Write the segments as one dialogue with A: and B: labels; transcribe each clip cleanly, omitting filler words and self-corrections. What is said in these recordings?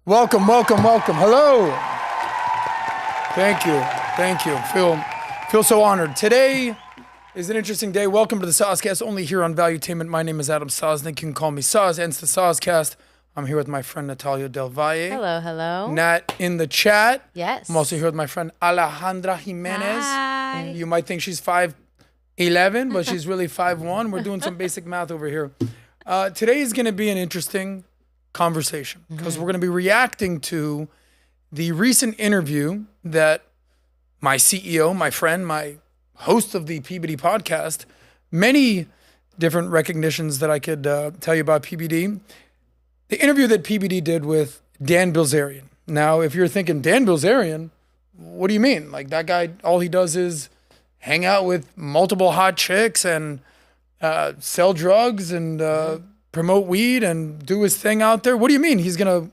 A: Welcome. Hello. Thank you. Feel so honored. Today is an interesting day. Welcome to the SOSCAST, only here on Valuetainment. My name is Adam Sosnick. You can call me Sos, hence the SOSCAST. I'm here with my friend Natalia Del Valle.
B: Hello.
A: Nat in the chat.
B: Yes.
A: I'm also here with my friend Alejandra Jimenez.
B: Hi.
A: You might think she's 5'11", but she's really 5'1". We're doing some basic math over here. Today is going to be an interesting conversation because we're going to be reacting to the recent interview that my CEO, my friend, my host of the PBD podcast, many different recognitions that I could tell you about PBD. The interview that PBD did with Dan Bilzerian. Now, if you're thinking, Dan Bilzerian, what do you mean? Like that guy, all he does is hang out with multiple hot chicks and sell drugs and promote weed and do his thing out there. What do you mean? He's going to,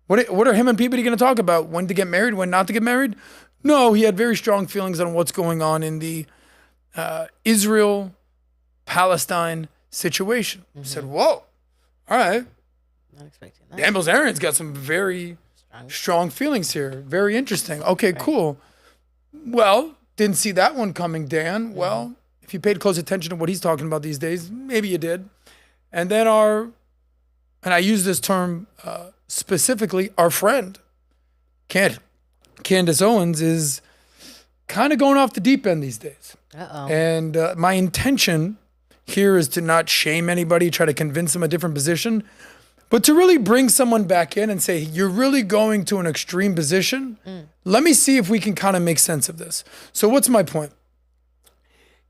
A: what are him and PBD going to talk about? When to get married, when not to get married? No, he had very strong feelings on what's going on in the Israel-Palestine situation. Said, whoa, all right.
B: Not expecting that.
A: Dan Bilzerian's got some very strong feelings here. Very interesting. Okay, cool. Well, didn't see that one coming, Dan. Well, if you paid close attention to what he's talking about these days, maybe you did. And then and I use this term specifically, our friend, Candace Owens, is kind of going off the deep end these days.
B: Uh-oh.
A: And my intention here is to not shame anybody, try to convince them a different position, but to really bring someone back in and say, you're really going to an extreme position. Let me see if we can kind of make sense of this. So what's my point?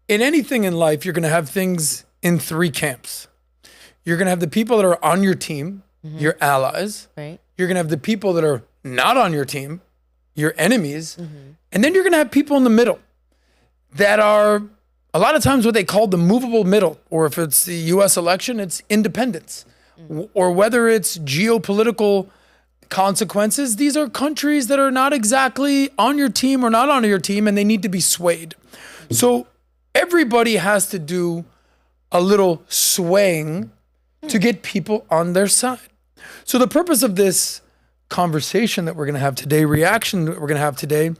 A: In anything in life, you're going to have things in three camps. You're going to have the people that are on your team, your allies.
B: Right.
A: You're going to have the people that are not on your team, your enemies. And then you're going to have people in the middle that are a lot of times what they call the movable middle, or if it's the US election, it's independence. Or whether it's geopolitical consequences, these are countries that are not exactly on your team or not on your team, and they need to be swayed. So everybody has to do a little swaying to get people on their side. So the purpose of this conversation that we're going to have today, reaction that we're going to have today,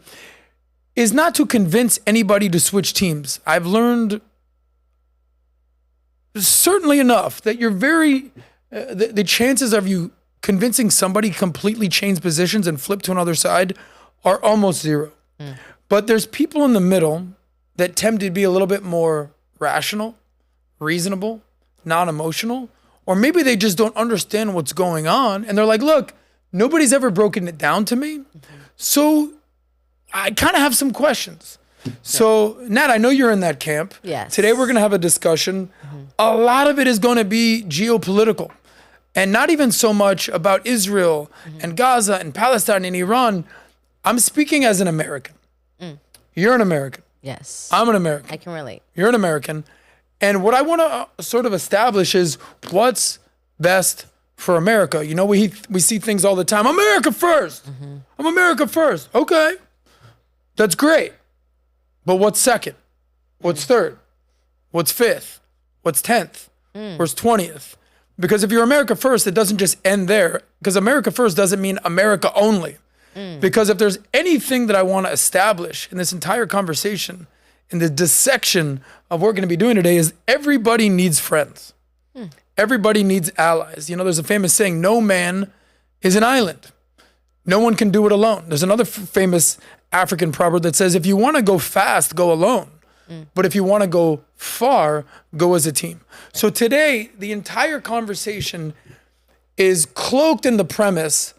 A: is not to convince anybody to switch teams. I've learned certainly enough that you're the chances of you convincing somebody completely change positions and flip to another side are almost zero. But there's people in the middle that tend to be a little bit more rational, reasonable, non-emotional, or maybe they just don't understand what's going on. And they're like, look, nobody's ever broken it down to me. So I kind of have some questions. So Nat, I know you're in that camp.
B: Yes.
A: Today we're going to have a discussion. A lot of it is going to be geopolitical. And not even so much about Israel and Gaza and Palestine and Iran. I'm speaking as an American. You're an American.
B: Yes.
A: I'm an American.
B: I can relate.
A: You're an American. And what I want to sort of establish is what's best for America. You know, we see things all the time. America first. I'm America first. Okay. That's great. But what's second? What's third? What's fifth? What's 10th? Where's 20th? Because if you're America first, it doesn't just end there. Because America first doesn't mean America only. Because if there's anything that I want to establish in this entire conversation, in the dissection of what we're going to be doing today, is everybody needs friends. Everybody needs allies. You know, there's a famous saying, no man is an island. No one can do it alone. There's another famous African proverb that says, if you want to go fast, go alone. But if you want to go far, go as a team. So today, the entire conversation is cloaked in the premise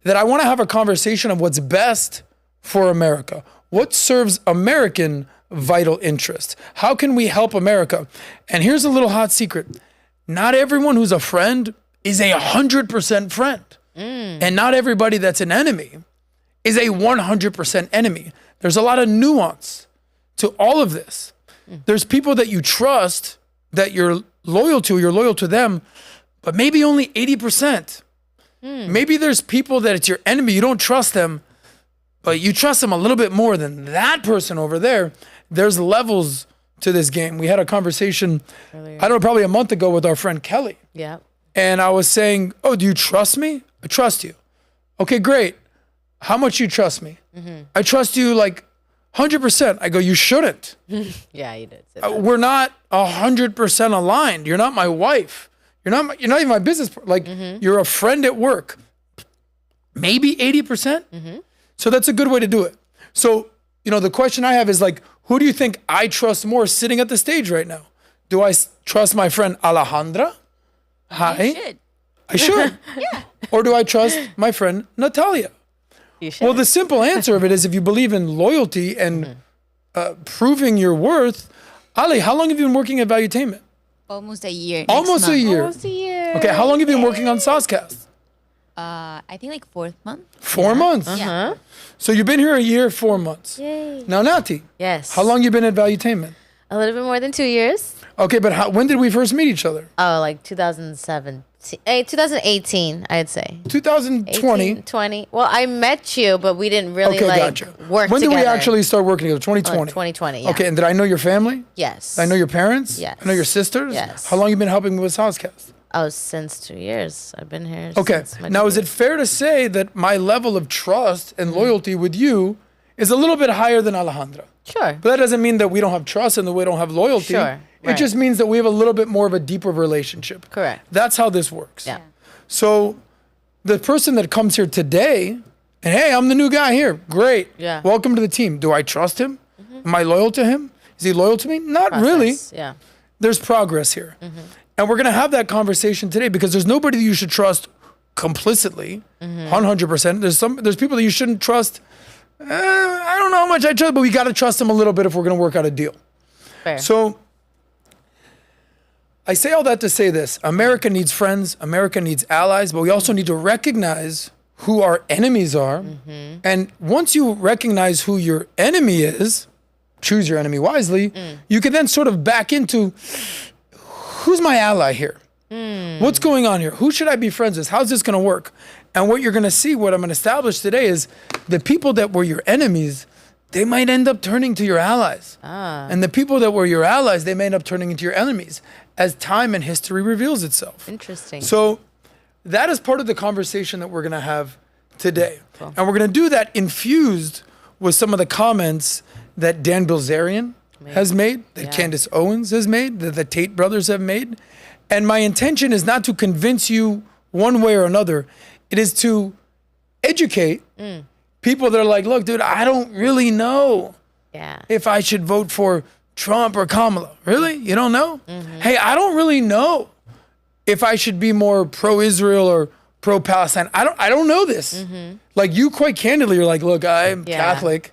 A: that I want to have a conversation of what's best for America. What serves American vital interest? How can we help America? And here's a little hot secret. Not everyone who's a friend is 100% friend. And not everybody that's an enemy is 100% enemy. There's a lot of nuance to all of this. There's people that you trust, that you're loyal to them, but maybe only 80%. Maybe there's people that it's your enemy, you don't trust them, but you trust them a little bit more than that person over there. There's levels to this game. We had a conversation, earlier, I don't know, probably a month ago with our friend Kelly.
B: Yeah.
A: And I was saying, oh, do you trust me? I trust you. Okay, great. How much you trust me? I trust you like 100%. I go, you shouldn't.
B: Yeah, you did. Say that.
A: We're not 100% aligned. You're not my wife. You're not even my business. Like you're a friend at work. Maybe 80%. So that's a good way to do it. So, the question I have is like, who do you think I trust more sitting at the stage right now? Do I trust my friend Alejandra? Hi.
C: You should.
A: I should.
C: Yeah.
A: Or do I trust my friend Natalia?
B: You should.
A: Well, the simple answer of it is if you believe in loyalty and proving your worth. Ali, how long have you been working at Valuetainment?
C: Almost a year.
A: Almost a year.
B: Almost a year.
A: Okay, how long have you been working on SOSCAST?
C: I think like 4th month.
A: 4 months.
C: Yeah.
A: So you've been here a year, 4 months.
B: Yay.
A: Now, Nati,
B: Yes.
A: how long you been at Valuetainment?
B: A little bit more than 2 years.
A: Okay, but when did we first meet each other?
B: Oh, like 2018, I'd say.
A: 2020.
B: 18, 20. Well, I met you, but we didn't really
A: Okay,
B: like
A: gotcha.
B: work
A: When did
B: together.
A: we actually start working together? 2020.
B: 2020, yeah.
A: Okay, and did I know your family?
B: Yes.
A: I know your parents?
B: Yes.
A: I know your sisters?
B: Yes.
A: How long you been helping me with SOSCAST?
B: Oh, since 2 years. I've been here.
A: Okay.
B: Since my
A: Now,
B: 2
A: is it
B: years.
A: fair to say that my level of trust and loyalty with you is a little bit higher than Alejandra?
B: Sure.
A: But that doesn't mean that we don't have trust and that we don't have loyalty.
B: Sure,
A: It
B: right.
A: just means that we have a little bit more of a deeper relationship.
B: Correct.
A: That's how this works.
B: Yeah.
A: So the person that comes here today, and hey, I'm the new guy here. Great.
B: Yeah.
A: Welcome to the team. Do I trust him? Am I loyal to him? Is he loyal to me? Not really.
B: Process, Yeah.
A: There's progress here. And we're going to have that conversation today because there's nobody that you should trust complicitly, 100%. There's people that you shouldn't trust. I don't know how much I trust, but we got to trust them a little bit if we're going to work out a deal.
B: Fair.
A: So I say all that to say this. America needs friends. America needs allies, but we also need to recognize who our enemies are. And once you recognize who your enemy is, choose your enemy wisely, you can then sort of back into who's my ally here? What's going on here? Who should I be friends with? How's this going to work? And what you're going to see, what I'm going to establish today is the people that were your enemies, they might end up turning to your allies. And the people that were your allies, they may end up turning into your enemies as time and history reveals itself.
B: Interesting.
A: So that is part of the conversation that we're going to have today. And we're going to do that infused with some of the comments that Dan Bilzerian has made, that Candace Owens has made, that the Tate brothers have made. And my intention is not to convince you one way or another. It is to educate people that are like, look, dude, I don't really know
B: Yeah.
A: if I should vote for Trump or Kamala. Really? You don't know? Hey, I don't really know if I should be more pro-Israel or pro-Palestine. I don't know this. Like you quite candidly, you're like, look, I'm Catholic.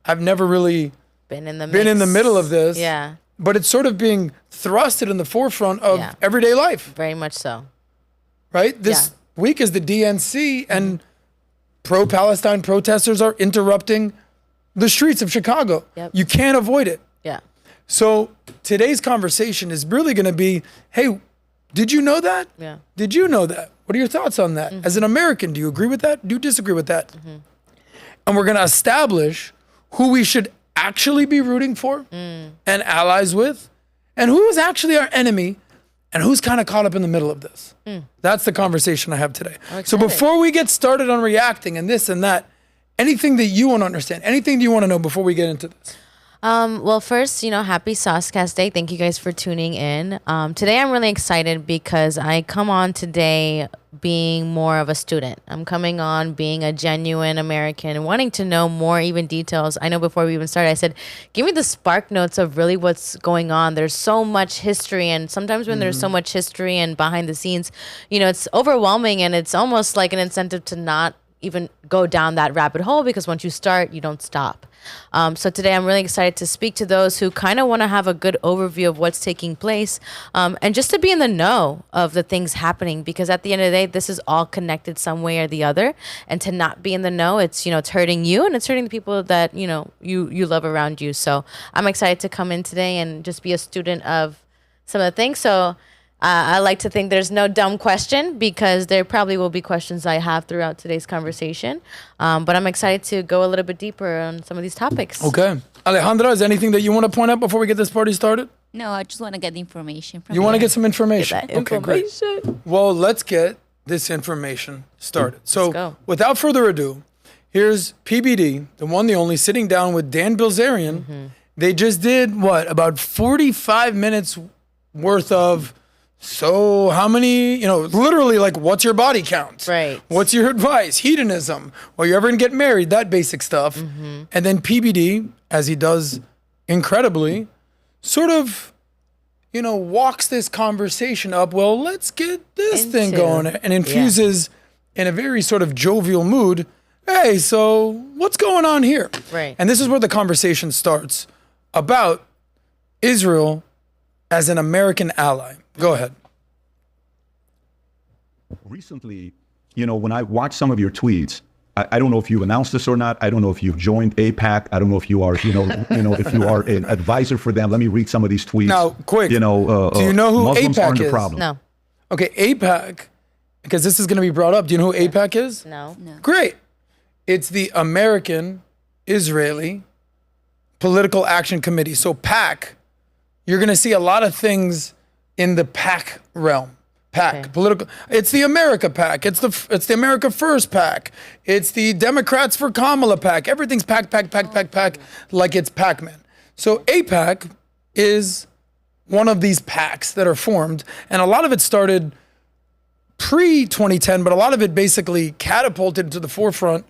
A: I've never really
B: Been in the
A: middle of this.
B: Yeah.
A: But it's sort of being thrusted in the forefront of everyday life,
B: Very much so.
A: right? This week is the DNC and pro-Palestine protesters are interrupting the streets of Chicago.
B: Yep.
A: You can't avoid it.
B: Yeah.
A: So today's conversation is really going to be, hey, did you know that?
B: Yeah.
A: Did you know that? What are your thoughts on that? As an American, do you agree with that? Do you disagree with that? And we're going to establish who we should actually be rooting for and allies with, and who is actually our enemy, and who's kind of caught up in the middle of this. That's the conversation I have today. So
B: excited.
A: before we get started on reacting and this and that, anything that you want to understand, anything that you want to know before we get into this?
B: Well, first, happy SOSCAST Day. Thank you guys for tuning in. Today, I'm really excited because I come on today being more of a student. I'm coming on being a genuine American, wanting to know more even details. I know before we even started, I said, give me the spark notes of really what's going on. There's so much history, and sometimes when there's so much history and behind the scenes, it's overwhelming, and it's almost like an incentive to not even go down that rabbit hole, because once you start, you don't stop. So today I'm really excited to speak to those who kind of want to have a good overview of what's taking place, and just to be in the know of the things happening, because at the end of the day, this is all connected some way or the other. And to not be in the know, it's, it's hurting you, and it's hurting the people that, you love around you. So I'm excited to come in today and just be a student of some of the things. So I like to think there's no dumb question, because there probably will be questions I have throughout today's conversation. But I'm excited to go a little bit deeper on some of these topics.
A: Okay. Alejandra, is there anything that you want to point out before we get this party started?
C: No, I just want to get the information from
A: You want to get some information?
B: That information.
A: Well, let's get this information started.
B: Let's
A: So
B: go.
A: without further ado, here's PBD, the one, the only, sitting down with Dan Bilzerian. They just did about 45 minutes worth of, so how many, literally like, what's your body count?
B: Right.
A: What's your advice? Hedonism. Are you ever gonna get married? That basic stuff. And then PBD, as he does incredibly, sort of, walks this conversation up. Well, let's get this thing going, and infuses in a very sort of jovial mood. Hey, so what's going on here?
B: Right.
A: And this is where the conversation starts about Israel as an American ally. Go ahead.
D: Recently, when I watch some of your tweets, I don't know if you've announced this or not. I don't know if you've joined AIPAC. I don't know if you are, if you are an advisor for them. Let me read some of these tweets.
A: Now, quick. Do you know who
D: Muslims
A: AIPAC
D: aren't the
A: is?
D: problem.
B: No.
A: Okay, AIPAC, because this is going to be brought up. Do you know who AIPAC is?
B: No.
A: Great. It's the American Israeli Political Action Committee. So PAC, you're going to see a lot of things in the PAC realm. PAC, political. It's the America PAC. It's the America First PAC. It's the Democrats for Kamala PAC. Everything's PAC, like it's Pac-Man. So AIPAC is one of these PACs that are formed, and a lot of it started pre-2010, but a lot of it basically catapulted to the forefront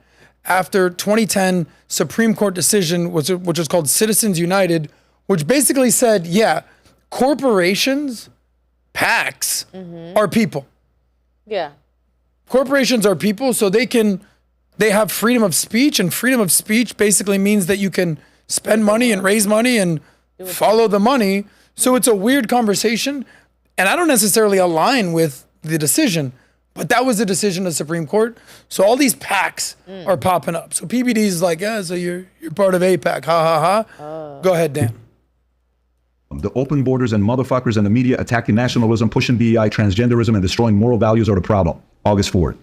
A: after 2010 Supreme Court decision, which is called Citizens United, which basically said, corporations, PACs are people.
B: Yeah.
A: Corporations are people, so they have freedom of speech, and freedom of speech basically means that you can spend money and raise money and follow the money. So it's a weird conversation, and I don't necessarily align with the decision, but that was the decision of the Supreme Court. So all these PACs are popping up. So PBD's like, so you're part of AIPAC, ha ha ha. Go ahead, Dan.
D: The open borders and motherfuckers in the media attacking nationalism, pushing BEI, transgenderism, and destroying moral values are the problem. August 4th.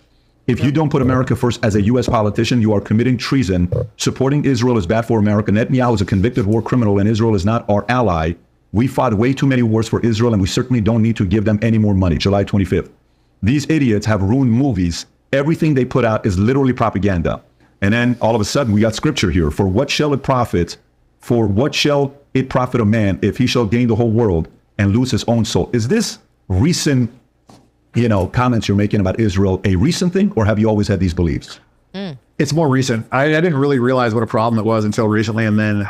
D: If you don't put America first as a U.S. politician, you are committing treason. Supporting Israel is bad for America. Netanyahu is a convicted war criminal, and Israel is not our ally. We fought way too many wars for Israel, and we certainly don't need to give them any more money. July 25th. These idiots have ruined movies. Everything they put out is literally propaganda. And then all of a sudden, we got scripture here. For what shall it profit a man if he shall gain the whole world and lose his own soul? Is this recent, comments you're making about Israel a recent thing, or have you always had these beliefs?
E: It's more recent. I didn't really realize what a problem it was until recently, and then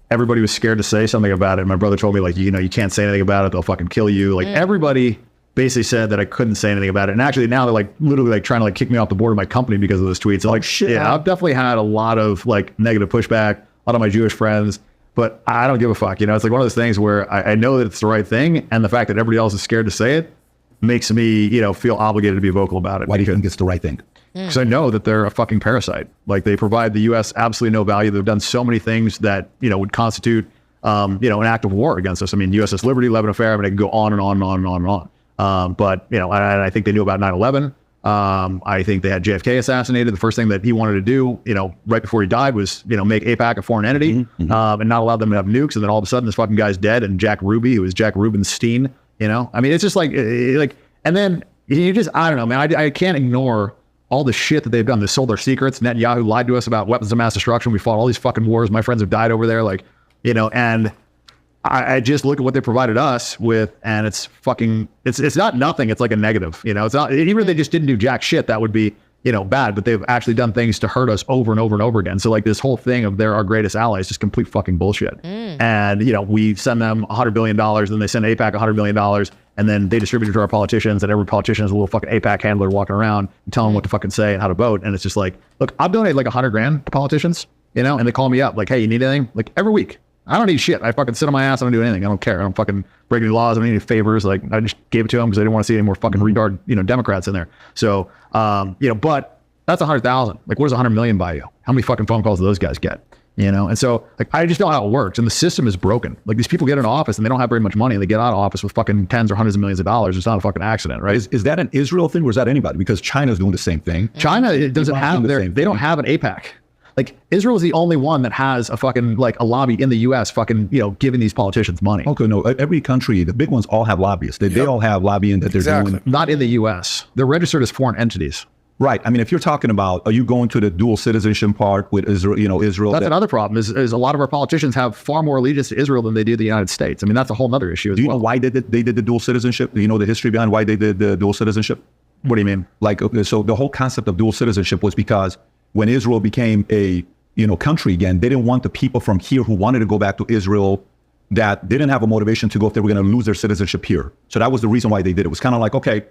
E: everybody was scared to say something about it. My brother told me, like, you can't say anything about it. They'll fucking kill you. Like, everybody basically said that I couldn't say anything about it. And actually now they're like literally like trying to like kick me off the board of my company because of those tweets. Like, shit, yeah, I've definitely had a lot of like negative pushback, a lot of my Jewish friends, but I don't give a fuck. It's like one of those things where I know that it's the right thing. And the fact that everybody else is scared to say it makes me, feel obligated to be vocal about it.
D: Why do you think it's the right thing?
E: Because I know that they're a fucking parasite. Like, they provide the U.S. absolutely no value. They've done so many things that, would constitute, an act of war against us. I mean, USS Liberty, Lebanon Affair, I mean, I can go on and on and on and on and on. But, I think they knew about 9/11. I think they had JFK assassinated. The first thing that he wanted to do, right before he died was, make AIPAC a foreign entity, and not allow them to have nukes. And then all of a sudden this fucking guy's dead. And Jack Ruby, who was Jack Rubenstein, I mean, it's just like, and then you just, I don't know, man, I can't ignore all the shit that they've done. They sold their secrets. Netanyahu lied to us about weapons of mass destruction. We fought all these fucking wars. My friends have died over there. Like, and I just look at what they provided us with, and it's fucking, it's not nothing. It's like a negative, it's not, even if they just didn't do jack shit, that would be, bad, but they've actually done things to hurt us over and over and over again. So like this whole thing of they're our greatest allies, just complete fucking bullshit. And, we send them $100 billion, then they send AIPAC $100 million, and then they distribute it to our politicians, and every politician is a little fucking AIPAC handler walking around and telling them what to fucking say and how to vote. And it's just like, look, I've donated like $100,000 to politicians, and they call me up like, hey, you need anything? Like every week. I don't need shit. I fucking sit on my ass. I don't do anything. I don't care. I don't fucking break any laws. I don't need any favors. Like, I just gave it to them because I didn't want to see any more fucking retard, Democrats in there. So, but that's 100,000. Like, what does 100 million buy you? How many fucking phone calls do those guys get? And so like, I just know how it works. And the system is broken. Like, these people get into office and they don't have very much money, and they get out of office with fucking tens or hundreds of millions of dollars. It's not a fucking accident, right?
D: Is that an Israel thing, or is that anybody? Because China's doing the same thing.
E: China doesn't have they don't have an AIPAC. Like Israel is the only one that has a fucking like a lobby in the U.S. fucking giving these politicians money.
D: Okay, no, every country, the big ones all have lobbyists. They all have lobbying that they're doing.
E: Not in the U.S. They're registered as foreign entities.
D: Right. I mean, if you're talking about, are you going to the dual citizenship part with Israel? Israel.
E: That's another problem. Is a lot of our politicians have far more allegiance to Israel than they do the United States. I mean, that's a whole other issue.
D: Do you know why they did the dual citizenship? Do you know the history behind why they did the dual citizenship?
E: What do you mean?
D: Like, so the whole concept of dual citizenship was because when Israel became a country again, they didn't want the people from here who wanted to go back to Israel that didn't have a motivation to go if they were going to lose their citizenship here. So that was the reason why they did it. It was kind of like, okay,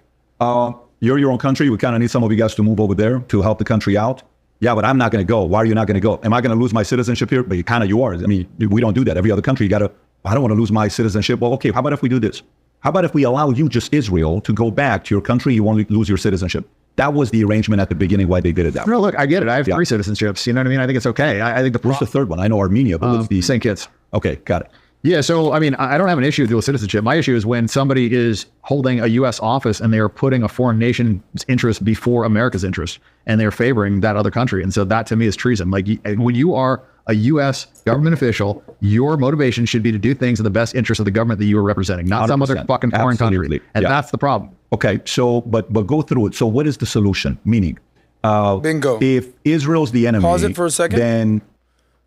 D: you're your own country. We kind of need some of you guys to move over there to help the country out. Yeah, but I'm not going to go. Why are you not going to go? Am I going to lose my citizenship here? But you are. I mean, we don't do that. Every other country, I don't want to lose my citizenship. Well, okay, how about if we do this? How about if we allow you, just Israel, to go back to your country? You won't lose your citizenship. That was the arrangement at the beginning why they did it that way.
E: No, look, I get it. I have 3 citizenships. You know what I mean? I think it's okay. I think
D: what's the third one? I know Armenia, but what's the
E: St. Kitts.
D: Okay, got it.
E: Yeah, so I mean, I don't have an issue with dual citizenship. My issue is when somebody is holding a U.S. office and they are putting a foreign nation's interest before America's interest, and they're favoring that other country. And so that to me is treason. Like when you are a U.S. government official, your motivation should be to do things in the best interest of the government that you are representing, not some other fucking foreign country. And that's the problem.
D: Okay, so but go through it. So what is the solution? Meaning,
A: bingo.
D: If Israel's the enemy,
A: pause it for a second.
D: Then,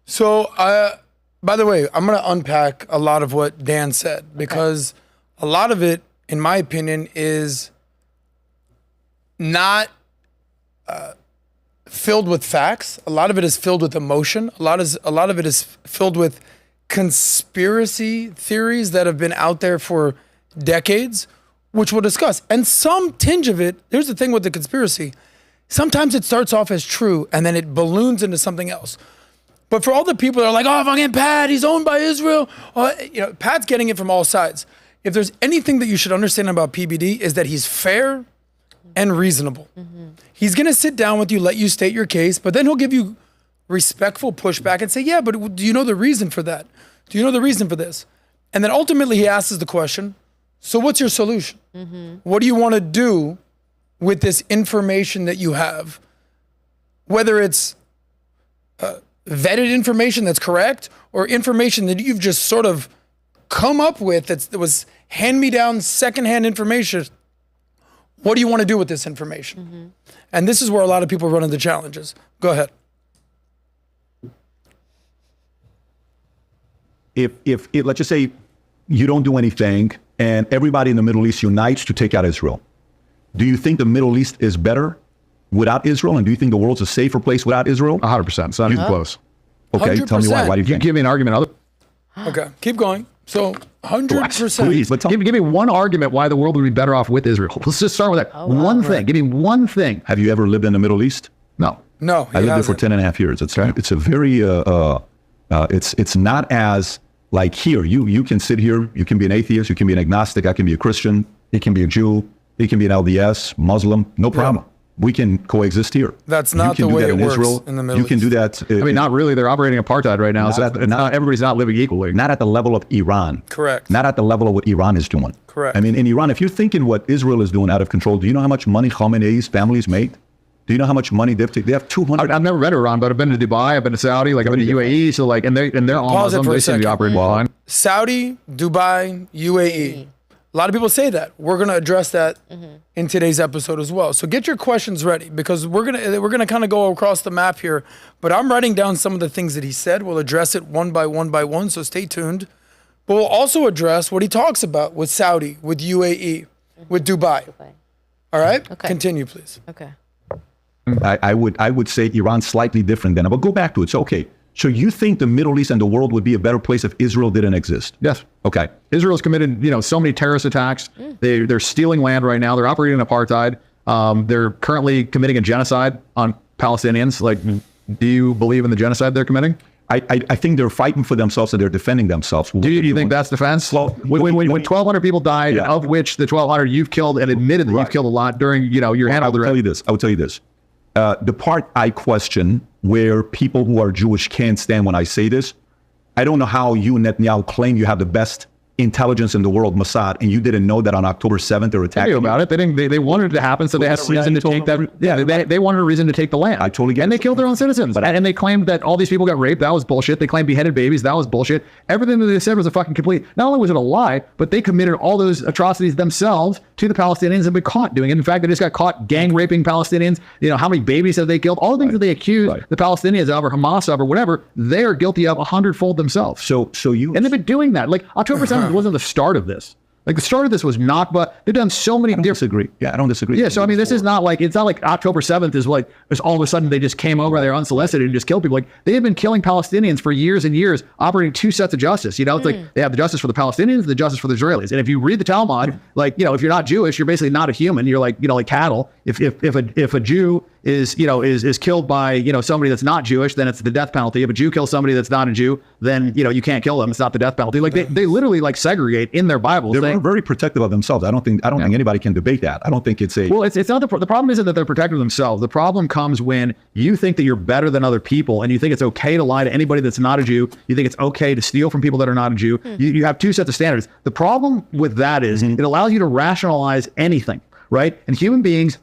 A: so by the way, I'm going to unpack a lot of what Dan said because a lot of it, in my opinion, is not filled with facts. A lot of it is filled with emotion. A lot of it is filled with conspiracy theories that have been out there for decades, which we'll discuss. And some tinge of it, here's the thing with the conspiracy. Sometimes it starts off as true and then it balloons into something else. But for all the people that are like, oh, fucking Pat, he's owned by Israel. Pat's getting it from all sides. If there's anything that you should understand about PBD is that he's fair and reasonable. Mm-hmm. He's going to sit down with you, let you state your case, but then he'll give you respectful pushback and say, yeah, but do you know the reason for that? Do you know the reason for this? And then ultimately he asks the question, so what's your solution? Mm-hmm. What do you want to do with this information that you have? Whether it's vetted information that's correct or information that you've just sort of come up with that was hand-me-down secondhand information. What do you want to do with this information? Mm-hmm. And this is where a lot of people run into challenges. Go ahead.
D: If let's just say you don't do anything and everybody in the Middle East unites to take out Israel, do you think the Middle East is better without Israel? And do you think the world's a safer place without Israel?
E: 100%. It's not even close.
D: Okay, 100%. Tell me why. Why do you think?
E: Give me an argument.
A: Okay, keep going. So 100%.
E: Please, but give me one argument why the world would be better off with Israel. Let's just start with that. One thing. Give me one thing.
D: Have you ever lived in the Middle East?
E: No.
A: No,
D: I lived there for 10 and a half years. It's a very, it's not as like here. You can sit here, you can be an atheist, you can be an agnostic, I can be a Christian, he can be a Jew, he can be an LDS, Muslim, no problem. Yeah. We can coexist here.
A: That's not the way it works in the Middle East.
D: You can do that.
E: I mean, not really. They're operating apartheid right now. Everybody's not living equally.
D: Not at the level of Iran.
A: Correct.
D: Not at the level of what Iran is doing.
A: Correct.
D: I mean, in Iran, if you're thinking what Israel is doing out of control, do you know how much money Khamenei's families make? Do you know how much money they have 200?
E: I've never been to Iran, but I've been to Dubai, I've been to Saudi, I've been to UAE. So and they're all Muslim. They seem to be operating fine.
A: Saudi, Dubai, UAE. A lot of people say that. We're going to address that in today's episode as well. So get your questions ready because we're gonna kind of go across the map here. But I'm writing down some of the things that he said. We'll address it one by one, so stay tuned. But we'll also address what he talks about with Saudi, with UAE, with Dubai. All right? Okay. Continue, please.
B: Okay.
D: I would say Iran's slightly different than, but go back to it. So, okay. So you think the Middle East and the world would be a better place if Israel didn't exist?
E: Yes.
D: Okay.
E: Israel's committed, so many terrorist attacks. They're stealing land right now. They're operating in apartheid. They're currently committing a genocide on Palestinians. Like, do you believe in the genocide they're committing?
D: I think they're fighting for themselves and they're defending themselves.
E: Do you think that's defense? Well, when 1,200 people died, of which the 1,200 you've killed and admitted that you've killed a lot during, your handle.
D: I will tell you this. The part I question where people who are Jewish can't stand when I say this, I don't know how you and Netanyahu claim you have the best intelligence in the world, Mossad, and you didn't know that on October 7th they were
E: They
D: attacking
E: knew about
D: you?
E: it. They didn't. They wanted it to happen, so they had a reason to take that. Yeah, they wanted a reason to take the land.
D: I totally get
E: And they
D: it.
E: killed their own citizens. And they claimed that all these people got raped. That was bullshit. They claimed beheaded babies. That was bullshit. Everything that they said was a fucking complete. Not only was it a lie, but they committed all those atrocities themselves to the Palestinians and been caught doing it. In fact, they just got caught gang raping Palestinians. You know, how many babies have they killed? All the things that they accuse the Palestinians of or Hamas of or whatever, they are guilty of 100-fold themselves.
D: So you
E: And they've been doing that. Like October 7th wasn't the start of this. Like the start of this was Nakba. They've done so many different.
D: disagree. Yeah, I don't disagree.
E: Yeah, so I mean, this is not like, it's not like October 7th is like, it's all of a sudden they just came over there unsolicited and just killed people. Like they have been killing Palestinians for years and years, operating two sets of justice. You know, it's like they have the justice for the Palestinians, and the justice for the Israelis. And if you read the Talmud, like, you know, if you're not Jewish, you're basically not a human. You're like, you know, like cattle. If a Jew is, you know, is killed by, you know, somebody that's not Jewish, then it's the death penalty. If a Jew kills somebody that's not a Jew, then, you know, you can't kill them. It's not the death penalty. Like they literally like segregate in their Bible.
D: They're very protective of themselves. I don't think anybody can debate that. I don't think it's a
E: Well, it's not the problem isn't that they're protecting themselves. The problem comes when you think that you're better than other people, and you think it's okay to lie to anybody that's not a Jew. You think it's okay to steal from people that are not a Jew. You have two sets of standards. The problem with that is it allows you to rationalize anything, right? And human beings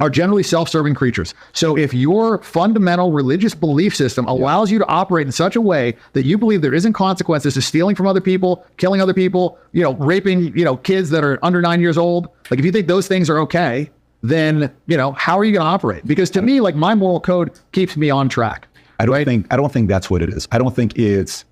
E: are generally self-serving creatures. So if your fundamental religious belief system allows you to operate in such a way that you believe there isn't consequences to stealing from other people, killing other people, you know, raping, you know, kids that are under 9 years old, like if you think those things are okay, then, you know, how are you going to operate? Because to me, like my moral code keeps me on track.
D: I don't think that's what it is. I don't think it's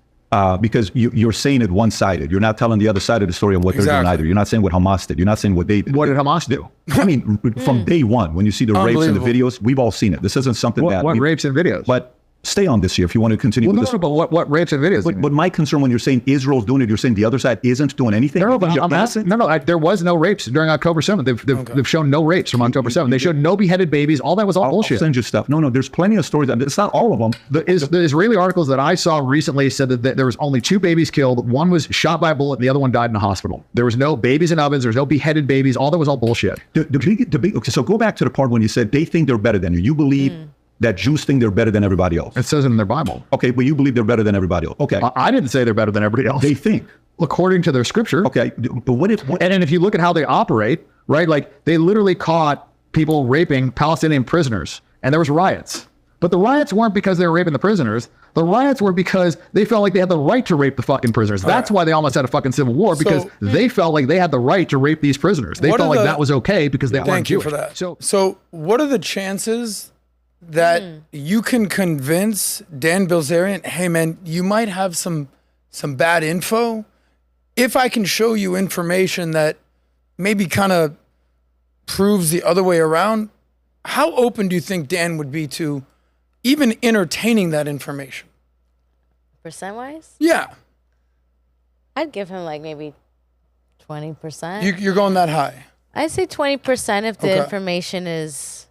D: because you're saying it one-sided. You're not telling the other side of the story of what they're doing either. You're not saying what Hamas did. You're not saying what they did.
E: What did Hamas do?
D: I mean, from day one, when you see the rapes and the videos, we've all seen it. This isn't something
E: What rapes and videos?
D: But stay on this here if you want to continue with this.
E: But what rapes and videos?
D: But my concern when you're saying Israel's doing it, you're saying the other side isn't doing anything.
E: No, there was no rapes during October 7th. They've shown no rapes from October 7th. They showed no beheaded babies. All that was all bullshit.
D: I'll send you stuff. No, there's plenty of stories. It's not all of them.
E: The Israeli articles that I saw recently said that there was only 2 babies killed. One was shot by a bullet, and the other one died in a hospital. There was no babies in ovens. There was no beheaded babies. All that was all bullshit.
D: Okay, so go back to the part when you said they think they're better than you. You believe that Jews think they're better than everybody else.
E: It says it in their Bible.
D: Okay, but you believe they're better than everybody else. Okay.
E: I didn't say they're better than everybody else.
D: They think.
E: According to their scripture.
D: Okay, but what if...
E: And if you look at how they operate, right, like they literally caught people raping Palestinian prisoners, and there was riots. But the riots weren't because they were raping the prisoners. The riots were because they felt like they had the right to rape the fucking prisoners. That's why they almost had a fucking civil war, because they felt like they had the right to rape these prisoners. They felt like that was okay because they weren't Jewish.
A: Thank you for that. So what are the chances that you can convince Dan Bilzerian, hey man, you might have some bad info? If I can show you information that maybe kind of proves the other way around, how open do you think Dan would be to even entertaining that information?
B: Percent-wise?
A: Yeah.
B: I'd give him like maybe 20%.
A: You're going that high?
B: I'd say 20% if the information is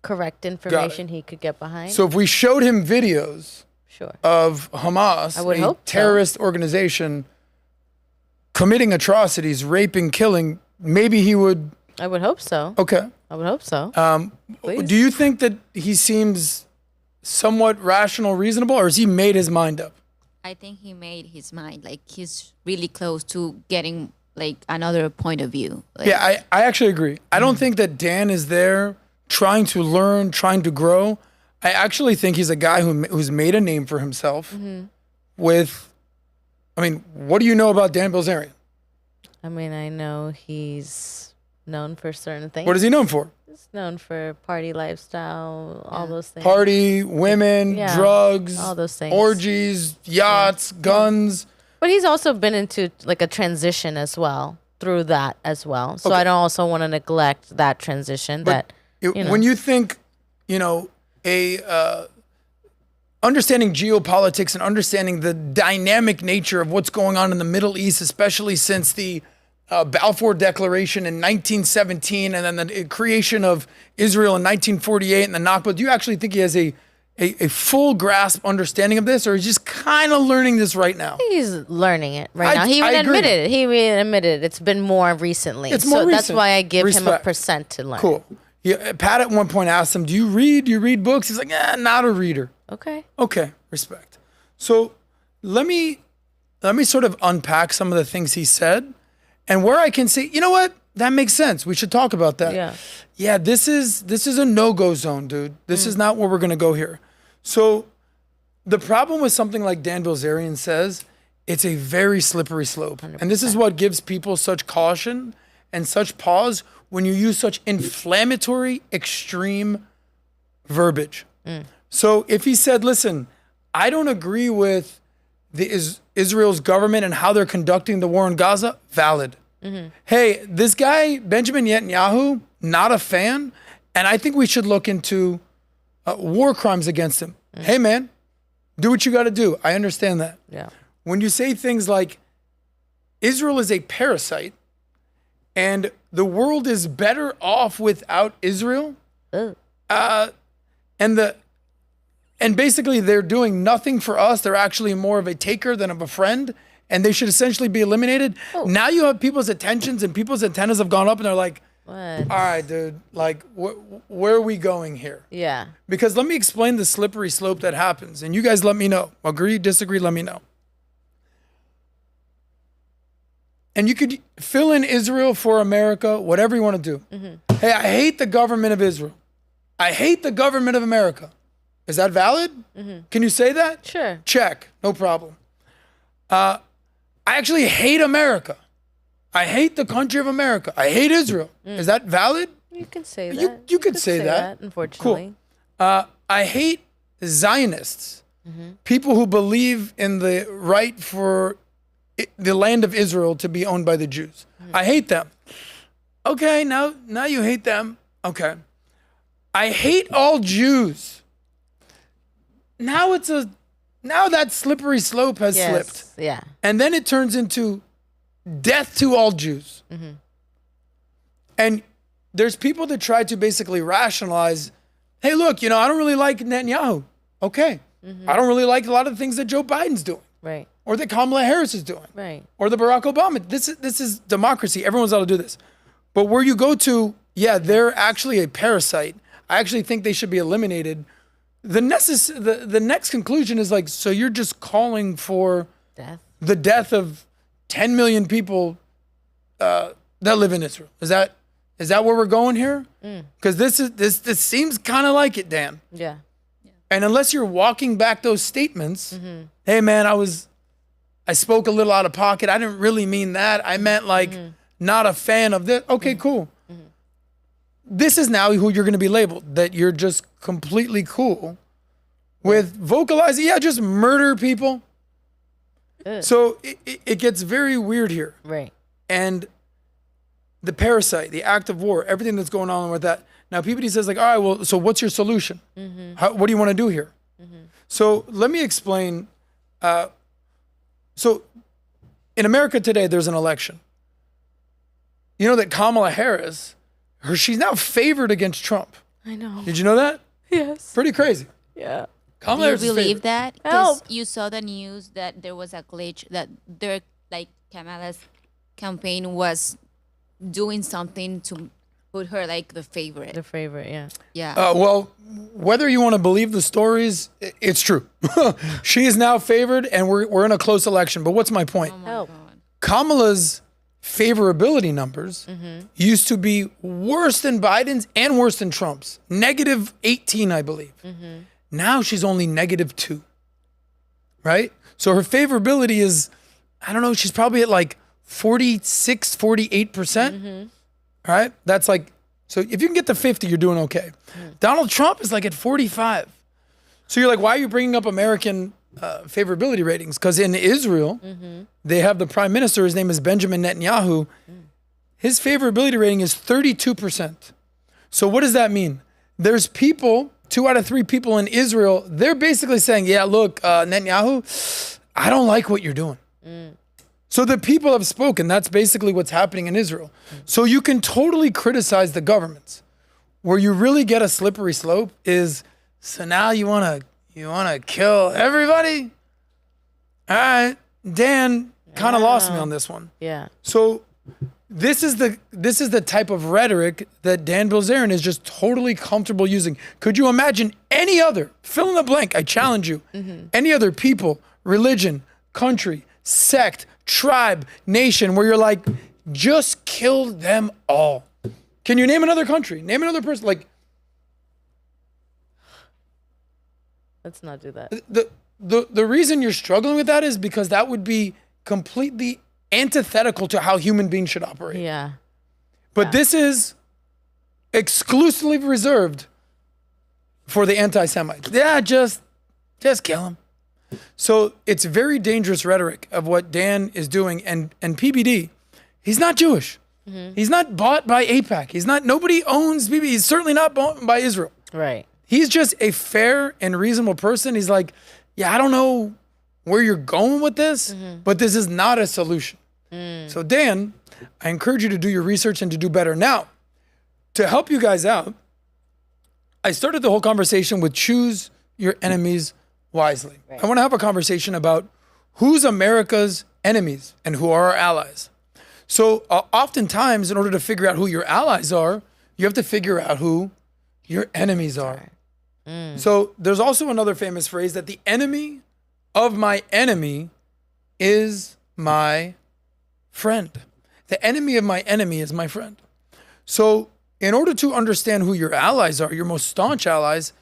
B: correct information he could get behind.
A: So if we showed him videos of Hamas, a terrorist organization, committing atrocities, raping, killing, maybe he would...
B: I would hope so.
A: Okay.
B: I would hope so.
A: Do you think that he seems somewhat rational, reasonable, or has he made his mind up?
C: I think he made his mind. Like he's really close to getting like another point of view. Like,
A: yeah, I actually agree. I don't think that Dan is there trying to learn, trying to grow. I actually think he's a guy who's made a name for himself with, I mean, what do you know about Dan Bilzerian?
B: I mean, I know he's known for certain things.
A: What is he known for?
B: He's known for party lifestyle, all those things.
A: Party, women, drugs,
B: all those things.
A: Orgies, yachts, guns.
B: But he's also been into like a transition as well, through that as well. So I don't also want to neglect that transition.
A: When you think, understanding geopolitics and understanding the dynamic nature of what's going on in the Middle East, especially since the Balfour Declaration in 1917 and then the creation of Israel in 1948 and the Nakba, do you actually think he has a full grasp understanding of this, or he's just kind of learning this right now?
B: He's learning it right now. He even admitted it. He even admitted it. It's been more recently.
A: It's more recent.
B: That's why I give him a percent to learn.
A: Cool. Yeah, Pat at one point asked him, do you read books? He's like, not a reader.
B: Okay.
A: Okay, respect. So let me let me sort of unpack some of the things he said, and where I can say, you know what, that makes sense. We should talk about that. Yeah. This is a no-go zone, dude. This is not where we're gonna go here. So the problem with something like Dan Bilzerian says, it's a very slippery slope. 100%. And this is what gives people such caution and such pause when you use such inflammatory, extreme verbiage. So if he said, listen, I don't agree with Israel's government and how they're conducting the war in Gaza, valid. Hey, this guy, Benjamin Netanyahu, not a fan, and I think we should look into war crimes against him. Hey, man, do what you got to do. I understand that.
B: Yeah.
A: When you say things like Israel is a parasite and the world is better off without Israel, and basically they're doing nothing for us. They're actually more of a taker than of a friend, and they should essentially be eliminated. Now you have people's attentions and people's antennas have gone up, and they're like,
B: what?
A: All right, dude, like, where are we going here?
B: Yeah.
A: Because let me explain the slippery slope that happens, and you guys let me know. Agree, disagree, let me know. And you could fill in Israel for America, whatever you want to do. Hey, I hate the government of Israel. I hate the government of America. Is that valid? Can you say that?
B: Sure.
A: Check, no problem. I actually hate America. I hate the country of America. I hate Israel. Is that valid?
B: You can say that.
A: You could say that.
B: Unfortunately.
A: Cool. I hate Zionists, people who believe in the right for the land of Israel to be owned by the Jews. I hate them. Okay, now you hate them. Okay. I hate all Jews. Now that slippery slope has slipped.
B: Yeah.
A: And then it turns into death to all Jews. And there's people that try to basically rationalize, hey, look, I don't really like Netanyahu. Okay. I don't really like a lot of the things that Joe Biden's doing.
B: Right.
A: Or that Kamala Harris is doing.
B: Right.
A: Or the Barack Obama. This is democracy. Everyone's allowed to do this. But where you go to, yeah, they're actually a parasite. I actually think they should be eliminated. The next conclusion is like, so you're just calling for the death of 10 million people that live in Israel. Is that where we're going here? Because this seems kind of like it, Dan.
B: Yeah.
A: And unless you're walking back those statements, hey man, I spoke a little out of pocket. I didn't really mean that. I meant like not a fan of this. Okay, cool. This is now who you're going to be labeled, that you're just completely cool with vocalizing, just murder people. So it gets very weird here.
B: Right.
A: And the parasite, the act of war, everything that's going on with that. Now, PBD says like, all right, well, so what's your solution? What do you want to do here? So let me explain. So in America today, there's an election. You know that Kamala Harris, she's now favored against Trump.
B: I know.
A: Did you know that?
B: Yes.
A: Pretty crazy.
B: Yeah.
A: Kamala Harris
C: Do you
A: is
C: believe
A: favored.
C: that?
B: Help.
C: Because you saw the news that there was a glitch, that Kamala's campaign was doing something to put her like the favorite.
B: The favorite, yeah.
C: Yeah.
A: Well, whether you want to believe the stories, it's true. She is now favored, and we're in a close election. But what's my point?
C: Oh my
B: Help.
C: God.
A: Kamala's favorability numbers used to be worse than Biden's and worse than Trump's. -18, I believe. Now she's only -2. Right? So her favorability is, I don't know, she's probably at like 46, 48%. Right? That's like, so if you can get to 50, you're doing okay. Donald Trump is like at 45. So you're like, why are you bringing up American favorability ratings? Because in Israel, they have the prime minister. His name is Benjamin Netanyahu. His favorability rating is 32%. So what does that mean? There's people, 2 out of 3 people in Israel, they're basically saying, yeah, look, Netanyahu, I don't like what you're doing. So the people have spoken. That's basically what's happening in Israel. So you can totally criticize the governments. Where you really get a slippery slope is, so now you want to kill everybody? All right, Dan kind of lost me on this one.
B: Yeah.
A: So this is the type of rhetoric that Dan Bilzerian is just totally comfortable using. Could you imagine any other, fill in the blank, I challenge you, any other people, religion, country, sect, tribe, nation, where you're like, just kill them all. Can you name another country? Name another person. Like,
B: Let's not do that.
A: the reason you're struggling with that is because that would be completely antithetical to how human beings should operate.
B: Yeah.
A: But this is exclusively reserved for the anti-Semites. Yeah, just kill him. So it's very dangerous rhetoric of what Dan is doing. And PBD, he's not Jewish. He's not bought by AIPAC. Nobody owns PBD. He's certainly not bought by Israel.
B: Right.
A: He's just a fair and reasonable person. He's like, yeah, I don't know where you're going with this, but this is not a solution. So Dan, I encourage you to do your research and to do better. Now, to help you guys out, I started the whole conversation with choose your enemies wisely. I want to have a conversation about who's America's enemies and who are our allies. So oftentimes, in order to figure out who your allies are, you have to figure out who your enemies are. So there's also another famous phrase that the enemy of my enemy is my friend. The enemy of my enemy is my friend. So in order to understand who your allies are, your most staunch allies,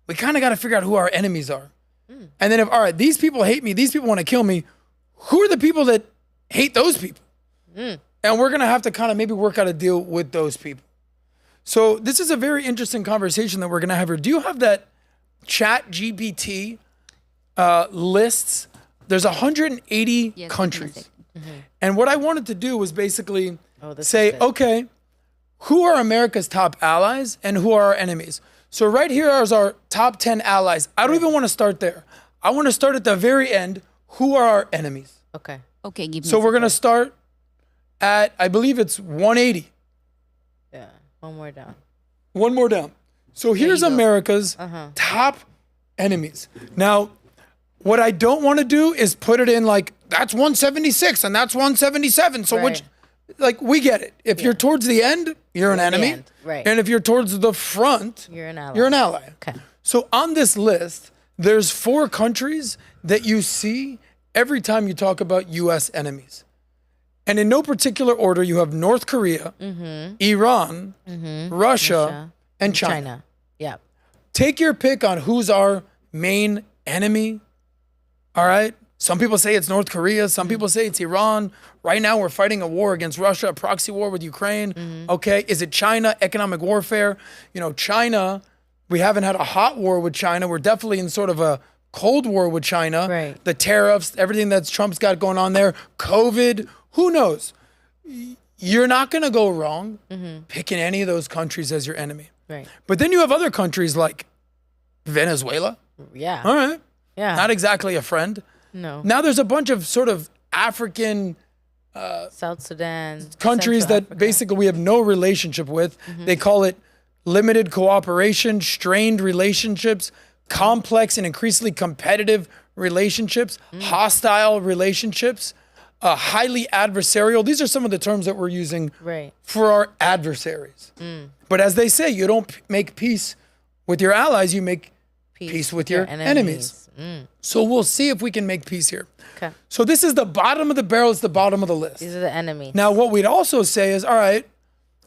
A: we kind of got to figure out who our enemies are. And then all right, these people hate me, these people want to kill me, who are the people that hate those people? And we're going to have to kind of maybe work out a deal with those people. So this is a very interesting conversation that we're going to have here. Do you have that Chat GPT lists? There's 180
C: Yes,
A: countries. And what I wanted to do was basically
B: this
A: say,
B: is it.
A: okay, who are America's top allies and who are our enemies? So right here is our top 10 allies. I don't even want to start there. I want to start at the very end. Who are our enemies?
B: Okay.
C: Okay, give me.
A: So we're going to start at, I believe it's 180.
B: Yeah. One more down.
A: One more down. So here's
C: you go.
A: America's top enemies. Now, what I don't want to do is put it in like, that's 176 and that's 177. So which, like, we get it. If you're towards the end, you're an enemy.
B: end, right.
A: And if you're towards the front,
B: You're an ally.
A: you're an ally.
B: Okay.
A: So on this list, there's 4 countries that you see every time you talk about U.S. enemies. And in no particular order, you have North Korea, Iran, Russia, and China.
B: Yeah.
A: Take your pick on who's our main enemy. All right. Some people say it's North Korea. Some people say it's Iran. Right now, we're fighting a war against Russia, a proxy war with Ukraine. Okay. Is it China? Economic warfare. You know, China, we haven't had a hot war with China. We're definitely in sort of a cold war with China.
B: Right.
A: The tariffs, everything that Trump's got going on there, COVID, who knows? You're not going to go wrong picking any of those countries as your enemy.
B: Right.
A: But then you have other countries like Venezuela.
B: Yeah.
A: All right.
B: Yeah.
A: Not exactly a friend.
B: No.
A: Now there's a bunch of sort of African
B: South Sudan.
A: countries
B: Central
A: that
B: Africa.
A: basically we have no relationship with. They call it limited cooperation, strained relationships, complex and increasingly competitive relationships, hostile relationships, highly adversarial. These are some of the terms that we're using
B: Right.
A: for our adversaries. But as they say, you don't make peace with your allies, you make peace with your enemies. So we'll see if we can make peace here.
B: Okay.
A: So this is the bottom of the barrel, it's the bottom of the list.
B: These are the enemies.
A: Now, what we'd also say is, all right,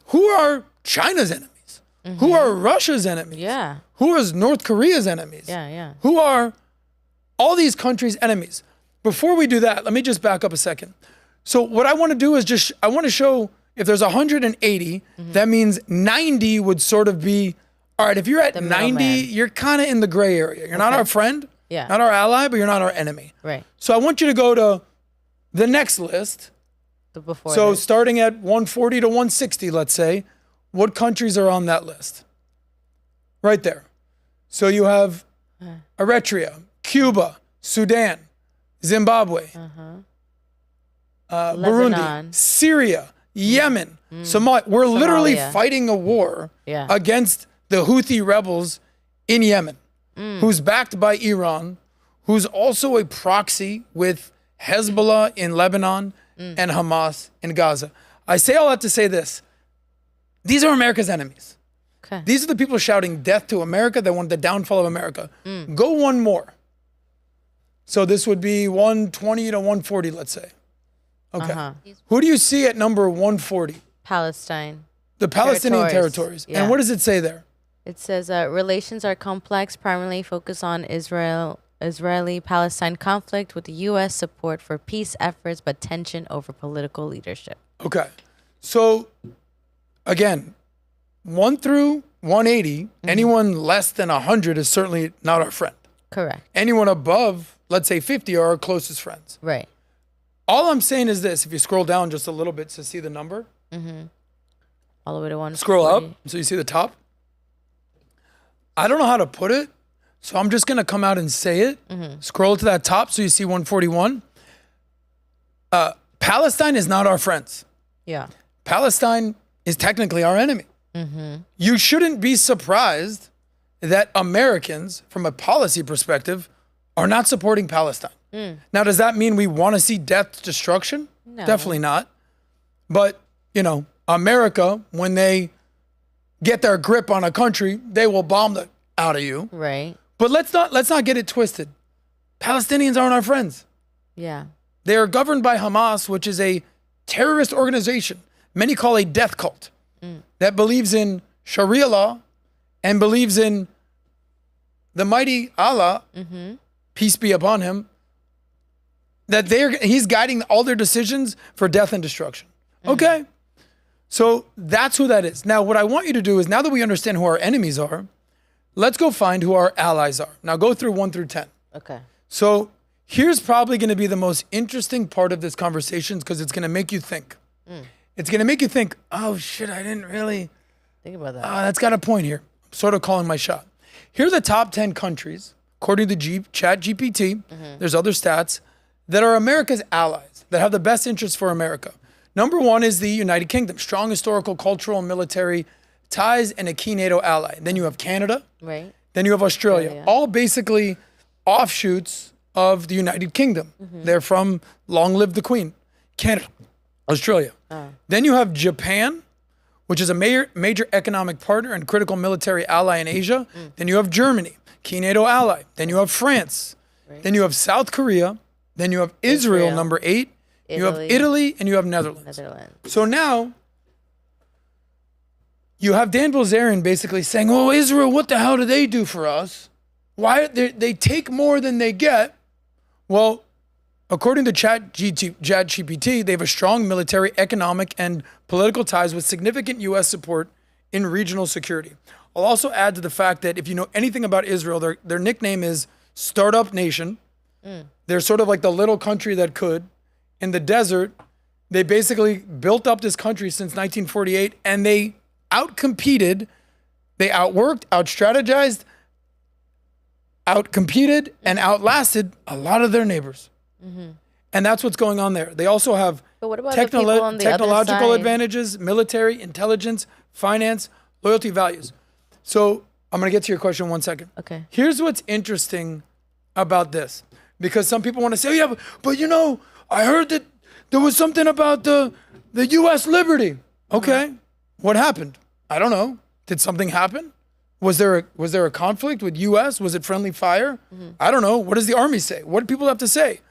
A: who are China's enemies? Who are Russia's enemies?
B: Yeah.
A: Who is North Korea's enemies?
B: Yeah. Yeah.
A: Who are all these countries' enemies? Before we do that, let me just back up a second. So what I want to do is I want to show if there's 180, that means 90 would sort of be, all right, if you're at 90,
B: middleman.
A: you're kind of in the gray area. You're not our friend,
B: Yeah.
A: not our ally, but you're not our enemy.
B: Right.
A: So I want you to go to the next list.
B: The before.
A: So
B: this.
A: starting at 140 to 160, let's say, what countries are on that list? Right there. So you have Eritrea, Cuba, Sudan, Zimbabwe, Burundi,
B: Lebanon.
A: Syria, Yemen, Somalia. We're literally
B: Somalia.
A: fighting a war
B: Yeah.
A: against the Houthi rebels in Yemen, who's backed by Iran, who's also a proxy with Hezbollah in Lebanon and Hamas in Gaza. I say all that to say this. These are America's enemies.
B: Okay.
A: These are the people shouting death to America that want the downfall of America. Go one more. So this would be 120 to 140, let's say. Okay.
B: Uh-huh.
A: Who do you see at number 140?
B: Palestine.
A: The Palestinian
B: Territories.
A: territories.
B: Yeah.
A: And what does it say there?
B: It says relations are complex, primarily focus on Israeli-Palestine conflict with the U.S. support for peace efforts, but tension over political leadership.
A: Okay. So, again, 1 through 180, anyone less than 100 is certainly not our friend.
B: Correct.
A: Anyone above, let's say 50, are our closest friends.
B: Right.
A: All I'm saying is this. If you scroll down just a little bit to see the number,
B: All the way to 140.
A: scroll up so you see the top. I don't know how to put it, so I'm just going to come out and say it. Scroll to that top so you see 141. Palestine is not our friends.
B: Yeah.
A: Palestine is technically our enemy. You shouldn't be surprised that Americans, from a policy perspective, are not supporting Palestine. Now, does that mean we want to see death, destruction?
B: No.
A: Definitely not. But, you know, America, when they get their grip on a country, they will bomb the out of you.
B: Right.
A: But let's not get it twisted. Palestinians aren't our friends.
B: Yeah.
A: They are governed by Hamas, which is a terrorist organization, many call a death cult, that believes in Sharia law and believes in the mighty Allah, peace be upon him, that he's guiding all their decisions for death and destruction. Okay? So that's who that is. Now, what I want you to do is, now that we understand who our enemies are, let's go find who our allies are. Now go through 1 through 10.
B: Okay.
A: So here's probably going to be the most interesting part of this conversation because it's going to make you think. It's going to make you think, oh shit, I didn't really,
B: Think about that.
A: that's got a point here. I'm sort of calling my shot. Here are the top 10 countries, according to ChatGPT, there's other stats, that are America's allies, that have the best interests for America. Number 1 is the United Kingdom, strong historical, cultural, and military ties, and a key NATO ally. Then you have Canada.
B: Right.
A: Then you have Australia.
B: Australia.
A: All basically offshoots of the United Kingdom. They're from Long Live the Queen. Canada, Australia. Then you have Japan, which is a major economic partner and critical military ally in Asia. Then you have Germany, key NATO ally. Then you have France. Then you have South Korea. Then you have Israel. Number 8. You have Italy, and you have Netherlands. So now you have Dan Bilzerian basically saying, oh, Israel, what the hell do they do for us? Why they take more than they get? Well, according to ChatGPT, they have a strong military, economic, and political ties with significant U.S. support in regional security. I'll also add to the fact that if you know anything about Israel, their nickname is Startup Nation. They're sort of like the little country that could. In the desert, they basically built up this country since 1948, and they outcompeted, they outworked, outstrategized, outcompeted, and outlasted a lot of their neighbors. And that's what's going on there. They also have
B: But what about the people on the other
A: technological
B: side?
A: advantages, military, intelligence, finance, loyalty, values. So I'm going to get to your question in 1 second.
B: Okay.
A: Here's what's interesting about this. Because some people want to say, yeah, but you know, I heard that there was something about the U.S. liberty. Okay. What happened? I don't know. Did something happen? Was there a conflict with U.S.? Was it friendly fire? I don't know. What does the army say? What do people have to say?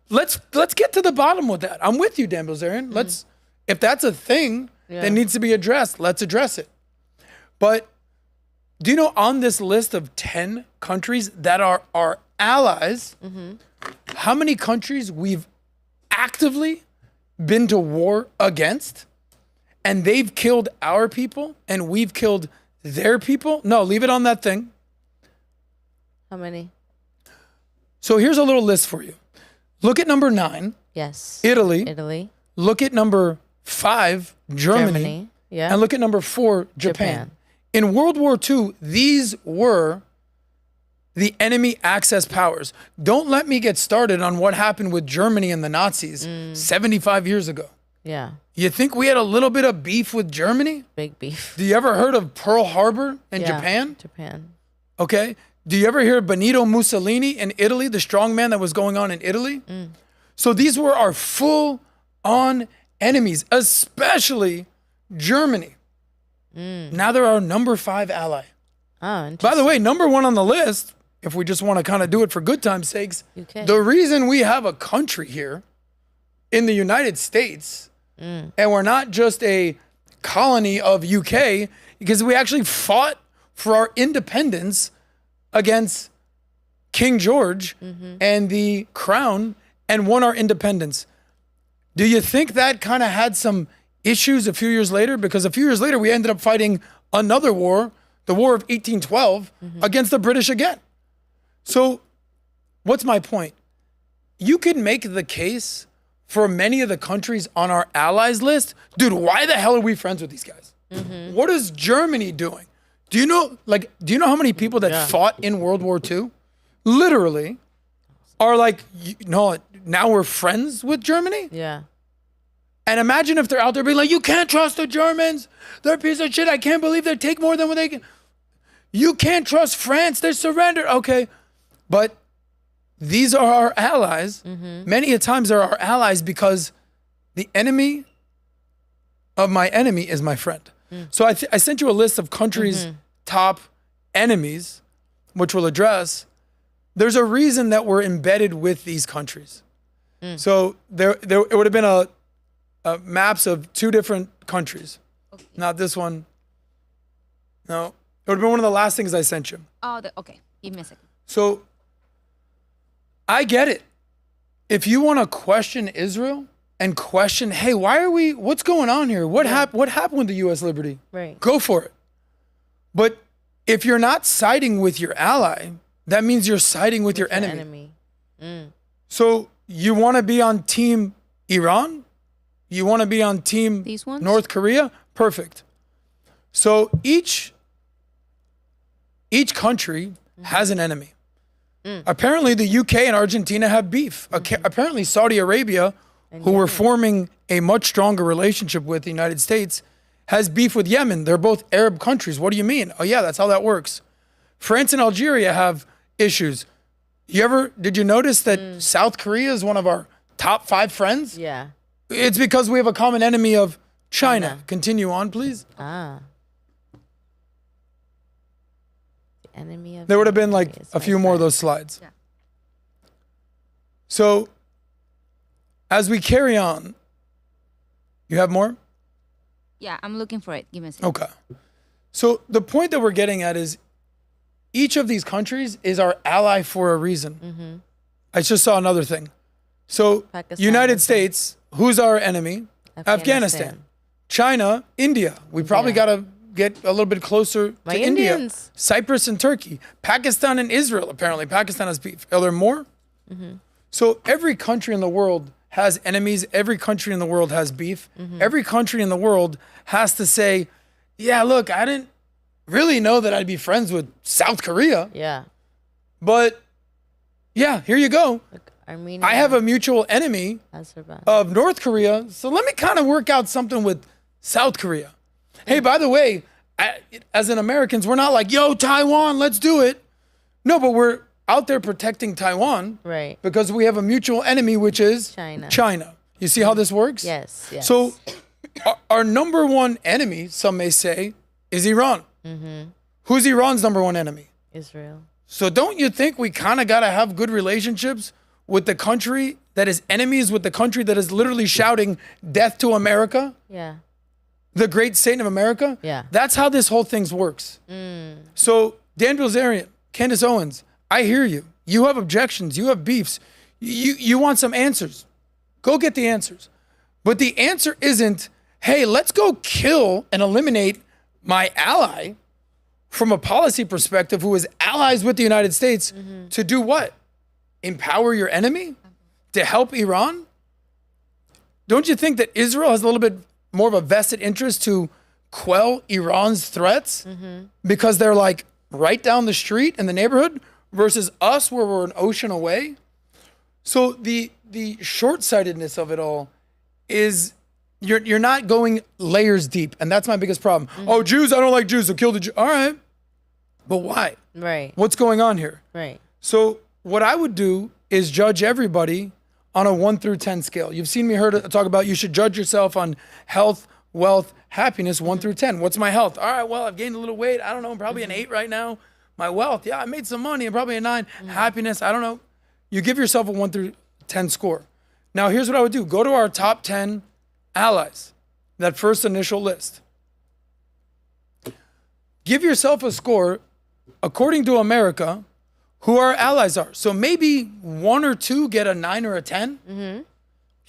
A: Let's get to the bottom with that. I'm with you, Dan Bilzerian. If that's a thing that needs to be addressed, let's address it. But do you know, on this list of 10 countries that are our allies, how many countries we've actively been to war against, and they've killed our people and we've killed their people? No, leave it on that thing.
B: How many?
A: So here's a little list for you. Look at number 9,
B: Yes.
A: Italy. Look at number 5, Germany.
B: Yeah.
A: And look at number 4, Japan. In World War II, these were the enemy Axis powers. Don't let me get started on what happened with Germany and the Nazis 75 years ago.
B: Yeah.
A: You think we had a little bit of beef with Germany?
B: Big beef.
A: Do you ever heard of Pearl Harbor in
B: Yeah,
A: Japan?
B: Japan.
A: Okay. Do you ever hear of Benito Mussolini in Italy, the strongman that was going on in Italy? So these were our full-on enemies, especially Germany. Now they're our number 5 ally.
B: Oh,
A: By the way, number 1 on the list, if we just want to kind of do it for good time's sakes,
B: UK.
A: the reason we have a country here in the United States and we're not just a colony of UK, because we actually fought for our independence against King George and the crown and won our independence. Do you think that kind of had some issues a few years later? Because a few years later, we ended up fighting another war, the War of 1812, against the British again. So what's my point? You could make the case for many of the countries on our allies list. Dude, why the hell are we friends with these guys? What is Germany doing? Do you know how many people that fought in World War II literally are like, no, now we're friends with Germany?
B: Yeah.
A: And imagine if they're out there being like, you can't trust the Germans. They're a piece of shit. I can't believe they take more than what they can. You can't trust France. They surrendered. Okay. But these are our allies. Many a times they're our allies because the enemy of my enemy is my friend. So I sent you a list of countries' top enemies, which we'll address. There's a reason that we're embedded with these countries. So there it would have been a maps of 2 different countries.
C: Okay.
A: Not this one. No. It would have been one of the last things I sent you.
C: Oh, okay. Give me a second.
A: So I get it. If you want to question Israel and question, hey, what's going on here? What happened with the U.S. liberty?
B: Right.
A: Go for it. But if you're not siding with your ally, that means you're siding with your enemy. So you want to be on team Iran? You want to be on team
C: These ones?
A: North Korea? Perfect. So each country has an enemy. Apparently the UK and Argentina have beef. Apparently Saudi Arabia, who we're forming a much stronger relationship with the United States, has beef with Yemen. They're both Arab countries. What do you mean? Oh yeah, that's how that works. France and Algeria have issues. Did you notice that South Korea is one of our top 5 friends?
B: Yeah.
A: It's because we have a common enemy of China. Continue on, please.
B: Ah. The enemy of
A: There would have been like
B: enemy is
A: a
B: my
A: few more of
B: friend.
A: those slides.
C: Yeah.
A: So as we carry on, you have more?
C: Yeah, I'm looking for it. Give me a second.
A: Okay. So the point that we're getting at is each of these countries is our ally for a reason. I just saw another thing. So
B: Pakistan
A: United
B: is
A: States, who's our enemy? Afghanistan. China, India. We probably got to get a little bit closer
B: My
A: to India.
B: Indians.
A: Cyprus and Turkey. Pakistan and Israel, apparently. Pakistan has beef. Are there more? So every country in the world has enemies. Every country in the world has beef. Every country in the world has to say, yeah, look, I didn't really know that I'd be friends with South Korea,
B: Yeah.
A: but yeah, here you go.
B: Like Armenia.
A: I have a mutual enemy
B: Azerbaijan.
A: of North Korea, so let me kind of work out something with South Korea. Hey, by the way, as an Americans, we're not like, yo, Taiwan, let's do it. No, but we're out there protecting Taiwan
B: Right.
A: because we have a mutual enemy, which is
B: China.
A: You see how this works?
B: Yes. Yes.
A: So our number one enemy, some may say, is Iran. Who's Iran's number one enemy?
B: Israel.
A: So don't you think we kind of got to have good relationships with the country that is enemies with the country that is literally shouting death to America?
B: Yeah.
A: The great Satan of America?
B: Yeah.
A: That's how this whole thing works. So Dan Bilzerian, Candace Owens, I hear you. You have objections. You have beefs. You want some answers. Go get the answers. But the answer isn't, hey, let's go kill and eliminate my ally from a policy perspective who is allies with the United States to do what? Empower your enemy? To help Iran? Don't you think that Israel has a little bit more of a vested interest to quell Iran's threats because they're like right down the street in the neighborhood versus us where we're an ocean away? So the short-sightedness of it all is you're not going layers deep, and that's my biggest problem. Oh, Jews, I don't like Jews, so kill the Jews. All right, but why?
B: Right.
A: What's going on here?
B: Right.
A: So what I would do is judge everybody on a 1 through 10 scale. You've seen me talk about you should judge yourself on health, wealth, happiness, 1 through 10. What's my health? All right, well, I've gained a little weight. I don't know, I'm probably an 8 right now. My wealth, yeah, I made some money and probably a 9. Happiness, I don't know. You give yourself a 1 through 10 score. Now, here's what I would do. Go to our top 10 allies, that first initial list. Give yourself a score according to America, who our allies are. So maybe 1 or 2 get a 9 or a 10,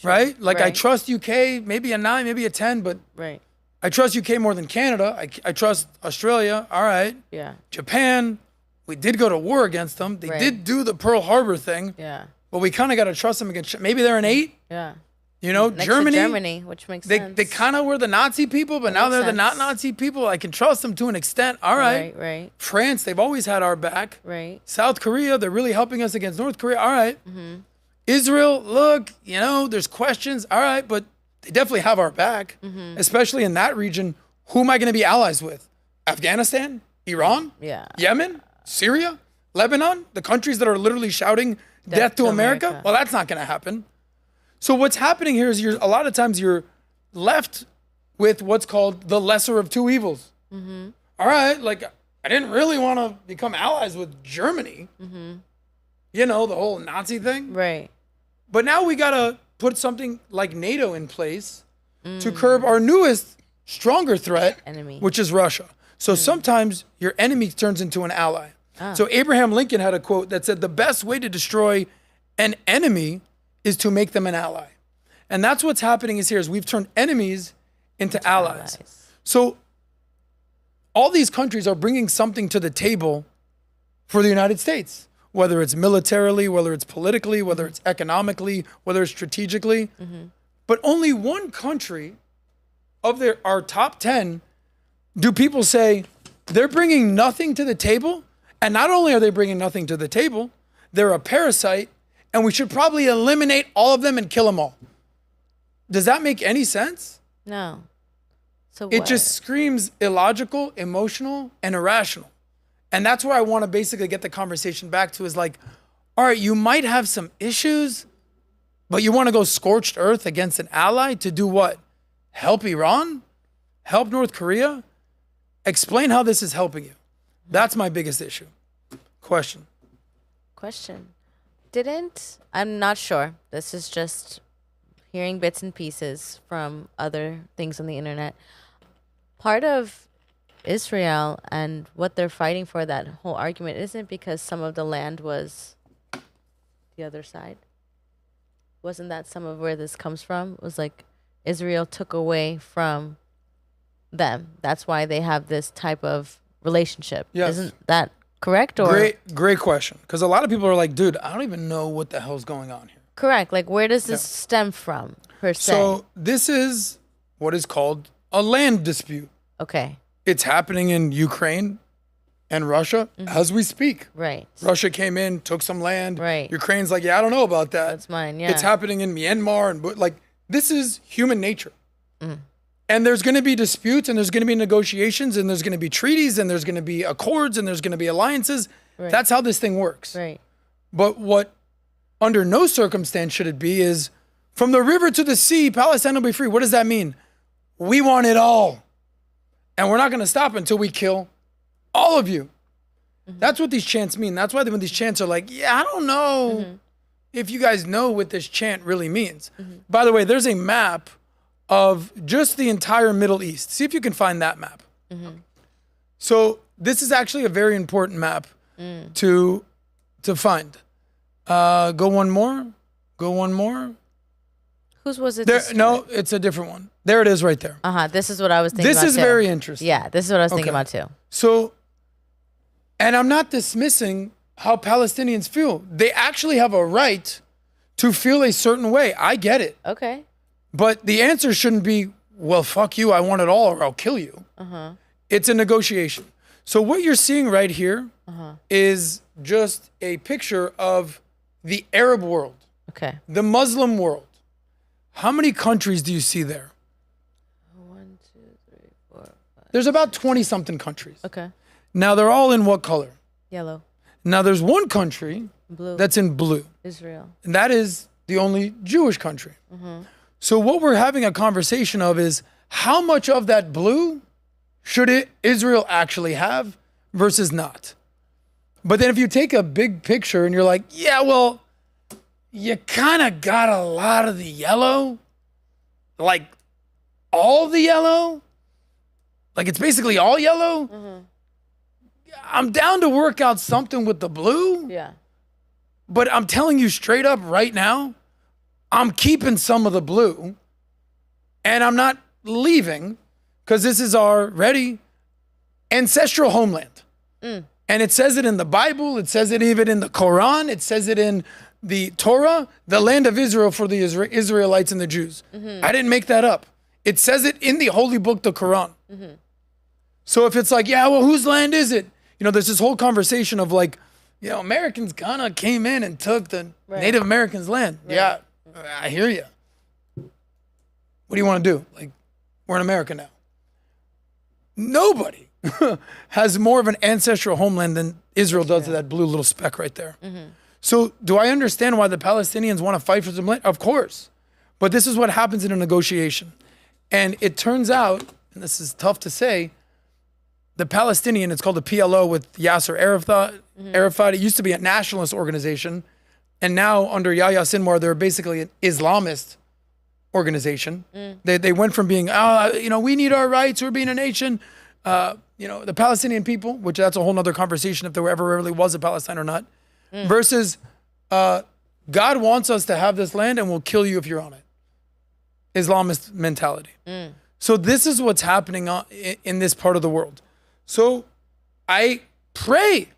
A: right? Like I
B: Right.
A: trust UK, maybe a 9, maybe a 10, but
B: Right.
A: I trust UK more than Canada. I trust Australia, all right.
B: Yeah.
A: Japan, we did go to war against them. They
B: Right.
A: did do the Pearl Harbor thing,
B: Yeah.
A: but we kind of got to trust them against, maybe they're an 8,
B: Yeah.
A: you know,
B: Next
A: Germany.
B: to Germany, which makes
A: They,
B: sense.
A: they kind of were the Nazi people, but now
B: makes
A: they're the not
B: sense.
A: Nazi people. I can trust them to an extent. All right.
B: Right. Right.
A: France, they've always had our back.
B: Right.
A: South Korea, they're really helping us against North Korea. All right.
B: Mm-hmm.
A: Israel, look, you know, there's questions. All right, but they definitely have our back,
B: Mm-hmm.
A: especially in that region. Who am I going to be allies with? Afghanistan? Iran?
B: Yeah.
A: Yemen? Syria? Lebanon? The countries that are literally shouting death to America? Well, that's not going to happen. So what's happening here is a lot of times you're left with what's called the lesser of two evils.
B: Mm-hmm.
A: All right, like I didn't really want to become allies with Germany. You know, the whole Nazi thing.
B: Right.
A: But now we got to put something like NATO in place to curb our newest, stronger threat,
B: Enemy.
A: which is Russia. So sometimes your enemy turns into an ally. So Abraham Lincoln had a quote that said, the best way to destroy an enemy is to make them an ally. And that's what's happening is here is we've turned enemies into allies. So all these countries are bringing something to the table for the United States, whether it's militarily, whether it's politically, whether it's economically, whether it's strategically. But only one country of our top 10 do people say they're bringing nothing to the table. And not only are they bringing nothing to the table, they're a parasite, and we should probably eliminate all of them and kill them all. Does that make any sense?
B: No. So
A: It
B: what?
A: just screams illogical, emotional, and irrational. And that's where I want to basically get the conversation back to is like, all right, you might have some issues, but you want to go scorched earth against an ally to do what? Help Iran? Help North Korea? Explain how this is helping you. That's my biggest issue. Question.
B: I'm not sure. This is just hearing bits and pieces from other things on the internet. Part of Israel and what they're fighting for, that whole argument, isn't because some of the land was the other side. Wasn't that some of where this comes from? It was like Israel took away from them. That's why they have this type of relationship.
A: Yes.
B: Isn't that correct? Or
A: Great question. Because a lot of people are like, dude, I don't even know what the hell's going on here.
B: correct? Like, where does this stem from, per se?
A: So this is what is called a land dispute.
B: Okay,
A: It's happening in Ukraine and Russia as we speak.
B: right.
A: Russia came in, took some land.
B: Right.
A: Ukraine's like, yeah, I don't know about that.
B: That's mine, yeah.
A: It's happening in Myanmar and like this is human nature. And there's going to be disputes and there's going to be negotiations and there's going to be treaties and there's going to be accords and there's going to be alliances.
B: Right.
A: That's how this thing works.
B: Right.
A: But what under no circumstance should it be is from the river to the sea, Palestine will be free. What does that mean? We want it all. And we're not going to stop until we kill all of you. That's what these chants mean. That's why when these chants are like, yeah, I don't know if you guys know what this chant really means. By the way, there's a map of just the entire Middle East. See if you can find that map. So this is actually a very important map to find. Go one more. Go one more.
B: Whose was it?
A: There, no, it's a different one. There it is right there.
B: This is what I was thinking
A: This
B: about
A: is
B: too.
A: very interesting.
B: Yeah, this is what I was thinking
A: Okay.
B: about too.
A: So, and I'm not dismissing how Palestinians feel. They actually have a right to feel a certain way. I get it.
B: Okay.
A: But the answer shouldn't be, well, fuck you, I want it all or I'll kill you. It's a negotiation. So what you're seeing right here is just a picture of the Arab world,
B: Okay.
A: the Muslim world. How many countries do you see there?
B: 1, 2, 3, 4, 5.
A: There's about 20-something countries.
B: Okay.
A: Now, they're all in what color?
B: Yellow.
A: Now, there's one country
B: Blue.
A: that's in blue,
B: Israel.
A: and that is the only Jewish country. So what we're having a conversation of is how much of that blue should Israel actually have versus not? But then if you take a big picture and you're like, yeah, well, you kind of got a lot of the yellow, like all the yellow, like it's basically all yellow. I'm down to work out something with the blue.
B: Yeah.
A: But I'm telling you straight up right now, I'm keeping some of the blue and I'm not leaving because this is our ancestral homeland. And it says it in the Bible. It says it even in the Quran. It says it in the Torah, the land of Israel for the Israelites and the Jews. I didn't make that up. It says it in the holy book, the Quran. So if it's like, yeah, well, whose land is it? You know, there's this whole conversation of like, you know, Americans kind of came in and took the Native Americans' land. Yeah, I hear you. What do you want to do? Like, we're in America now. Nobody has more of an ancestral homeland than Israel does to that blue little speck right there. So do I understand why the Palestinians want to fight for some land? Of course. But this is what happens in a negotiation. And it turns out, and this is tough to say, the Palestinian, it's called the PLO with Yasser Arafat. It used to be a nationalist organization. And now under Yahya Sinwar, they're basically an Islamist organization. They went from being, you know, we need our rights, we're being a nation. You know, the Palestinian people, which that's a whole nother conversation if there ever really was a Palestine or not, versus God wants us to have this land and we'll kill you if you're on it. Islamist mentality. So this is what's happening in this part of the world. So I pray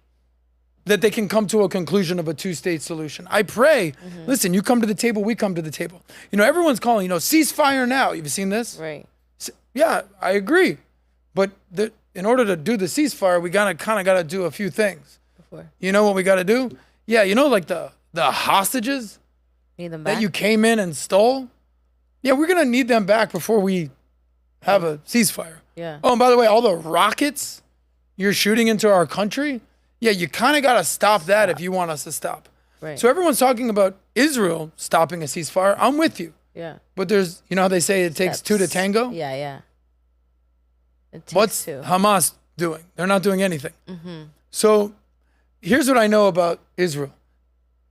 A: that they can come to a conclusion of a two-state solution. I pray, listen, you come to the table, we come to the table. You know, everyone's calling, you know, ceasefire now. You've seen this?
B: Right.
A: Yeah, I agree. But in order to do the ceasefire, we kind of got to do a few things. You know what we got to do? Yeah, you know, like the hostages
B: Need them back?
A: that you came in and stole? Yeah, we're going to need them back before we have a ceasefire.
B: Yeah.
A: Oh, and by the way, all the rockets you're shooting into our country, yeah, you kind of got to stop that if you want us to stop.
B: Right.
A: So everyone's talking about Israel stopping a ceasefire. I'm with you.
B: Yeah.
A: But there's, you know how they say it takes two to tango?
B: Yeah, yeah. It takes
A: What's
B: two.
A: Hamas doing? They're not doing anything. So here's what I know about Israel.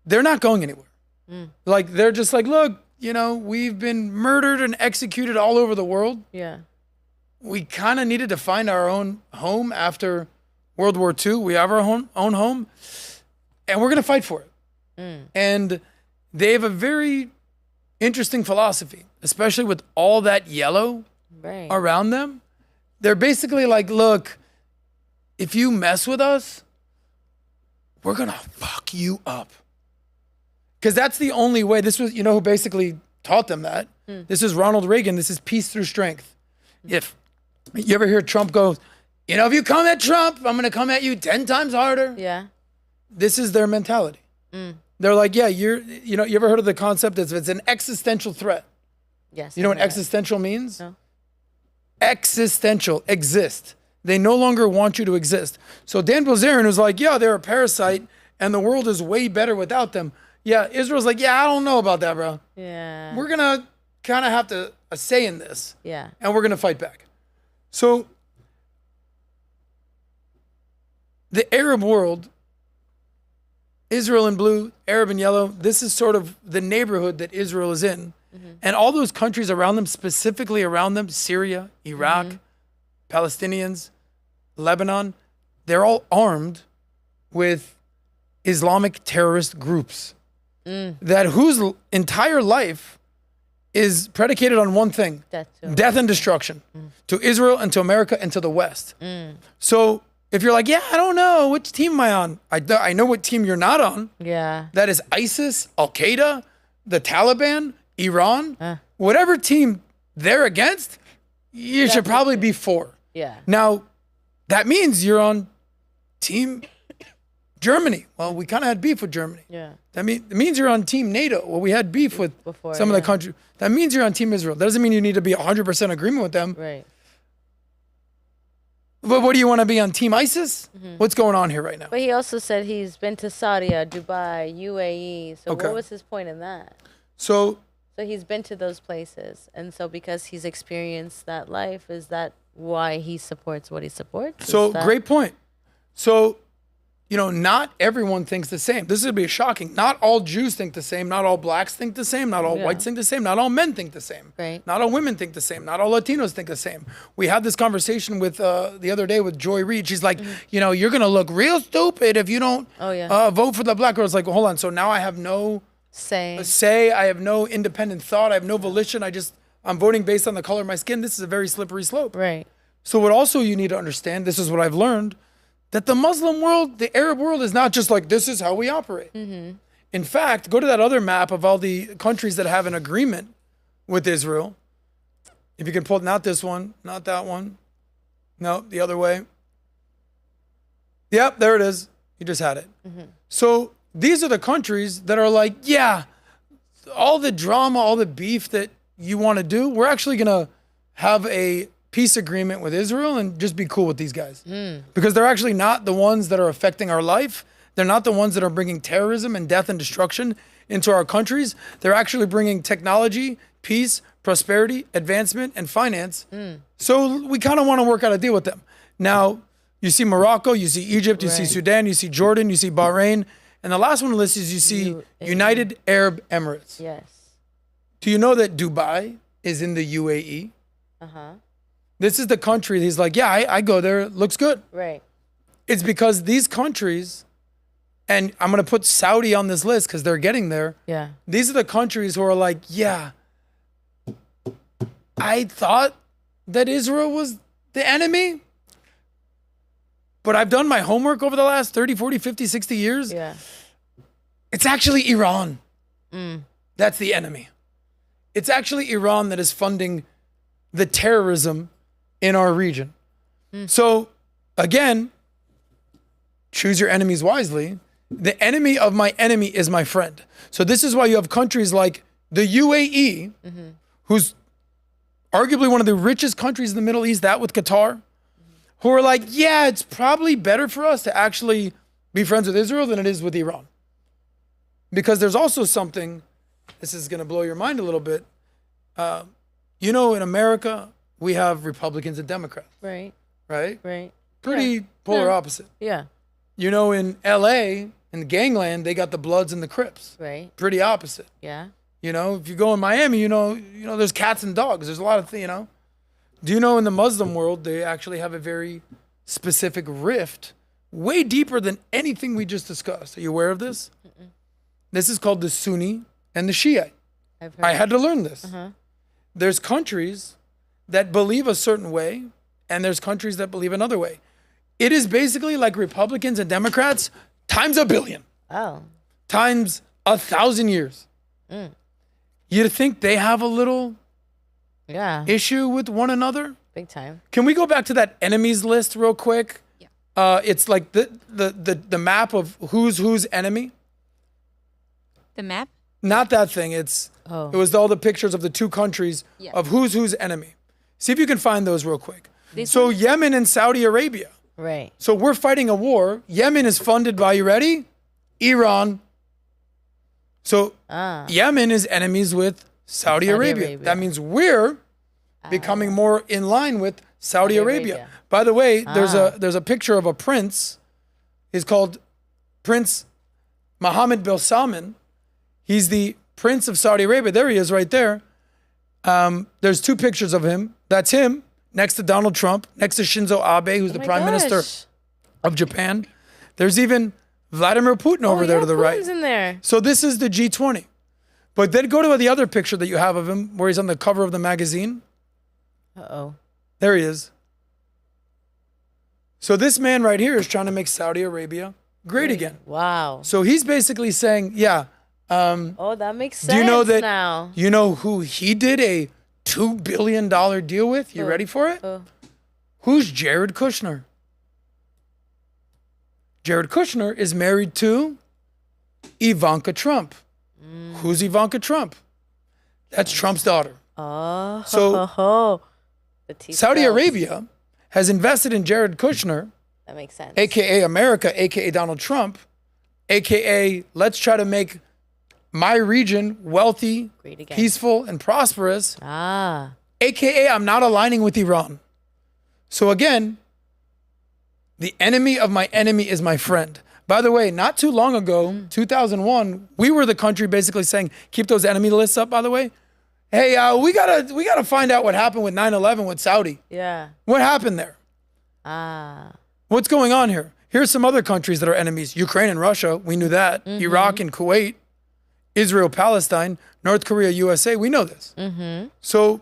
A: They're not going anywhere. Like, they're just like, look, you know, we've been murdered and executed all over the world.
B: Yeah.
A: We kind of needed to find our own home after World War II. We have our own home, and we're going to fight for it. And they have a very interesting philosophy, especially with all that yellow around them. They're basically like, look, if you mess with us, we're going to fuck you up. Because that's the only way. This was, you know, who basically taught them that? This is Ronald Reagan. This is peace through strength. If you ever hear Trump go, you know, if you come at Trump, I'm going to come at you 10 times harder.
B: Yeah.
A: This is their mentality. They're like, yeah, you know, you ever heard of the concept that it's an existential threat?
B: Yes.
A: You know what existential means? No. Existential, exist. They no longer want you to exist. So Dan Bilzerian was like, yeah, they're a parasite and the world is way better without them. Yeah, Israel's like, yeah, I don't know about that, bro.
B: Yeah.
A: We're going to kind of have a say in this.
B: Yeah.
A: And we're going to fight back. So the Arab world, Israel in blue, Arab in yellow, this is sort of the neighborhood that Israel is in. And all those countries around them, specifically around them, Syria, Iraq, Palestinians, Lebanon, they're all armed with Islamic terrorist groups that whose entire life is predicated on one thing, death and destruction to Israel and to America and to the West. So if you're like, yeah, I don't know, which team am I on? I know what team you're not on.
B: Yeah.
A: That is ISIS, Al-Qaeda, the Taliban, Iran, whatever team they're against, you should probably be for.
B: Yeah.
A: Now, that means you're on team Germany. Well, we kind of had beef with Germany.
B: Yeah.
A: It means you're on team NATO. Well, we had beef with some of the countries. That means you're on team Israel. That doesn't mean you need to be 100% agreement with them.
B: Right.
A: But what do you want to be on team ISIS? What's going on here right now?
B: But he also said he's been to Saudi, Dubai, UAE. So what was his point in that?
A: So
B: he's been to those places. And so because he's experienced that life, is that why he supports what he supports?
A: So great point. So not everyone thinks the same. This is going to be shocking. Not all Jews think the same. Not all blacks think the same. Not all whites think the same. Not all men think the same.
B: Right.
A: Not all women think the same. Not all Latinos think the same. We had this conversation with the other day with Joy Reid. She's like, you're going to look real stupid if you don't vote for the black girl. It's like, well, hold on. So now I have no say. I have no independent thought. I have no volition. I'm voting based on the color of my skin. This is a very slippery slope.
B: Right.
A: So what also you need to understand, this is what I've learned, that the Muslim world, the Arab world is not just like, this is how we operate. In fact, go to that other map of all the countries that have an agreement with Israel. If you can pull, not this one, not that one. No, the other way. Yep, there it is. You just had it. So these are the countries that are like, yeah, all the drama, all the beef that you want to do, we're actually going to have a peace agreement with Israel and just be cool with these guys. Because they're actually not the ones that are affecting our life. They're not the ones that are bringing terrorism and death and destruction into our countries. They're actually bringing technology, peace, prosperity, advancement, and finance. So we kind of want to work out a deal with them. Now, you see Morocco, you see Egypt, you see Sudan, you see Jordan, you see Bahrain. And the last one on the list is you see United Arab Emirates.
B: Yes.
A: Do you know that Dubai is in the UAE? This is the country. He's like, yeah, I go there. It looks good.
B: Right.
A: It's because these countries, and I'm going to put Saudi on this list because they're getting there.
B: Yeah.
A: These are the countries who are like, yeah, I thought that Israel was the enemy, but I've done my homework over the last 30, 40, 50, 60 years.
B: Yeah.
A: It's actually Iran. That's the enemy. It's actually Iran that is funding the terrorism in our region. So again, choose your enemies wisely. The enemy of my enemy is my friend. So this is why you have countries like the UAE, who's arguably one of the richest countries in the Middle East, that with Qatar, who are like, yeah, it's probably better for us to actually be friends with Israel than it is with Iran. Because there's also something, this is going to blow your mind a little bit. In America, we have Republicans and Democrats. Right? Pretty polar opposite.
B: Yeah.
A: In LA, in gangland, they got the Bloods and the Crips.
B: Right.
A: Pretty opposite.
B: Yeah.
A: If you go in Miami, there's cats and dogs. There's a lot of things, Do you know in the Muslim world, they actually have a very specific rift, way deeper than anything we just discussed. Are you aware of this? This is called the Sunni and the Shiite. I had to learn this. There's countries that believe a certain way, and there's countries that believe another way. It is basically like Republicans and Democrats times 1 billion.
B: Oh.
A: Times 1,000 years. You think they have a little issue with one another?
B: Big time.
A: Can we go back to that enemies list real quick? Yeah. It's like the map of who's enemy.
C: The map?
A: Not that thing. It was all the pictures of the two countries of who's enemy. See if you can find those real quick. So Yemen and Saudi Arabia.
B: Right.
A: So we're fighting a war. Yemen is funded by, you ready? Iran. So Yemen is enemies with Saudi Arabia. That means we're becoming more in line with Saudi Arabia. By the way, there's a picture of a prince. He's called Prince Mohammed bin Salman. He's the Prince of Saudi Arabia. There he is right there. There's 2 pictures of him. That's him next to Donald Trump, next to Shinzo Abe, who's the prime minister of Japan. There's even Vladimir Putin over there to the right.
B: In there.
A: So this is the G20. But then go to the other picture that you have of him where he's on the cover of the magazine. There he is. So this man right here is trying to make Saudi Arabia great again.
B: Wow.
A: So he's basically saying,
B: that makes sense.
A: Do you know that
B: now?
A: You know who he did a $2 billion deal with? You ready for it? Who's Jared Kushner? Jared Kushner is married to Ivanka Trump. Who's Ivanka Trump? That's Trump's daughter. So Saudi Arabia has invested in Jared Kushner.
B: That makes sense.
A: AKA America, AKA Donald Trump, AKA let's try to make my region wealthy, peaceful, and prosperous. AKA I'm not aligning with Iran. So again, the enemy of my enemy is my friend. By the way, not too long ago, 2001, we were the country basically saying, keep those enemy lists up, by the way. Hey, we gotta find out what happened with 9/11 with Saudi.
B: Yeah.
A: What happened there? What's going on here? Here's some other countries that are enemies. Ukraine and Russia, we knew that. Iraq and Kuwait, Israel, Palestine, North Korea, USA, we know this. So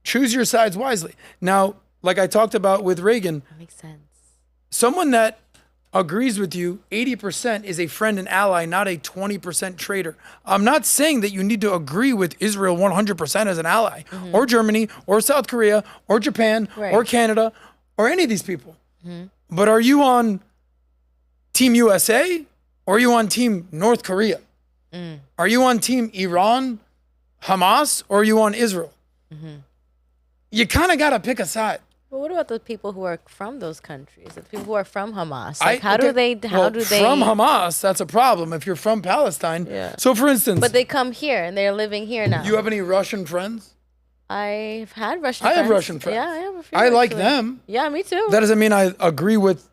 A: choose your sides wisely. Now, like I talked about with Reagan,
B: That makes sense.
A: someone that agrees with you 80% is a friend and ally, not a 20% traitor. I'm not saying that you need to agree with Israel 100% as an ally, or Germany, or South Korea, or Japan, or Canada, or any of these people. But are you on Team USA, or are you on Team North Korea? Are you on Team Iran, Hamas, or are you on Israel? You kind of got to pick a side.
B: Well, what about the people who are from those countries? The people who are from Hamas? Like, how do they?
A: From Hamas, that's a problem. If you're from Palestine, So, for instance,
B: But they come here and they're living here now.
A: you have any Russian friends?
B: I've had Russian.
A: I
B: friends.
A: have Russian friends.
B: Yeah, I have a few.
A: I like
B: actually.
A: them.
B: Yeah, me too.
A: That doesn't mean I agree with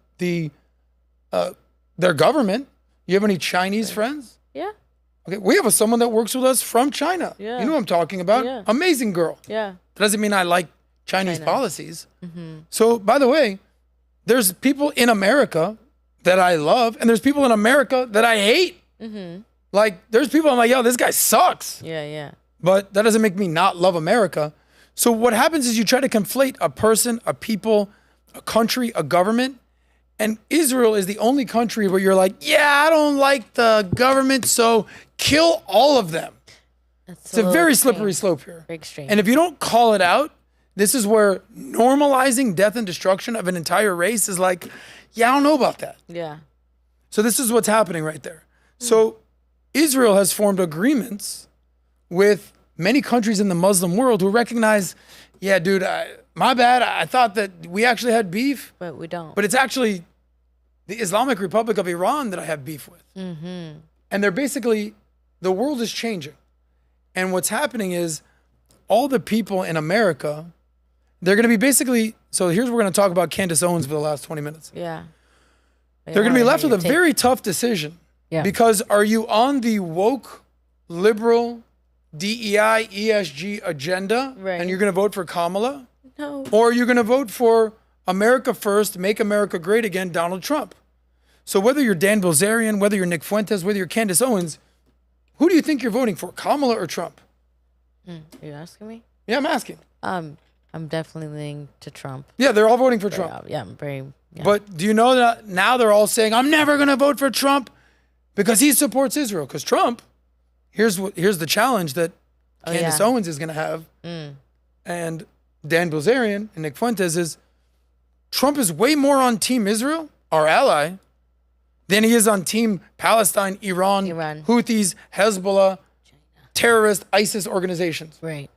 A: their government. You have any Chinese friends?
B: yeah,
A: Okay, we have someone that works with us from China.
B: Yeah.
A: You know what I'm talking about?
B: Yeah.
A: Amazing girl.
B: yeah.
A: That doesn't mean I like Chinese
B: China.
A: policies. So, by the way, there's people in America that I love, and there's people in America that I hate. Like, there's people I'm like, yo, this guy sucks.
B: Yeah, yeah.
A: But that doesn't make me not love America. So what happens is you try to conflate a person, a people, a country, a government. And Israel is the only country where you're like, yeah, I don't like the government, so kill all of them. It's a very slippery slope here.
B: Very extreme.
A: And if you don't call it out, this is where normalizing death and destruction of an entire race is like, yeah, I don't know about that.
B: Yeah.
A: So this is what's happening right there. So Israel has formed agreements with many countries in the Muslim world who recognize, yeah, dude, my bad. I thought that we actually had beef,
B: But we don't.
A: but it's actually the Islamic Republic of Iran that I have beef with. And they're basically, the world is changing. And what's happening is all the people in America, they're going to be basically, so here's what we're going to talk about Candace Owens for the last 20 minutes.
B: yeah.
A: They're going to be left with a very tough decision.
B: Yeah.
A: Because are you on the woke, liberal, DEI, ESG agenda,
B: Right.
A: and you're going to vote for Kamala?
B: No.
A: Or are you going to vote for America First, Make America Great Again, Donald Trump? So whether you're Dan Bilzerian, whether you're Nick Fuentes, whether you're Candace Owens, who do you think you're voting for, Kamala or Trump?
B: Are you asking me?
A: Yeah, I'm asking.
B: I'm definitely leaning to Trump.
A: Yeah, they're all voting for Trump.
B: Yeah, I'm very. Yeah.
A: But do you know that now they're all saying, I'm never going to vote for Trump because he supports Israel? Because Trump, here's the challenge that Candace Owens is going to have, and Dan Bilzerian and Nick Fuentes is, Trump is way more on Team Israel, our ally, than he is on Team Palestine, Iran, Houthis, Hezbollah, terrorist ISIS organizations.
B: Right.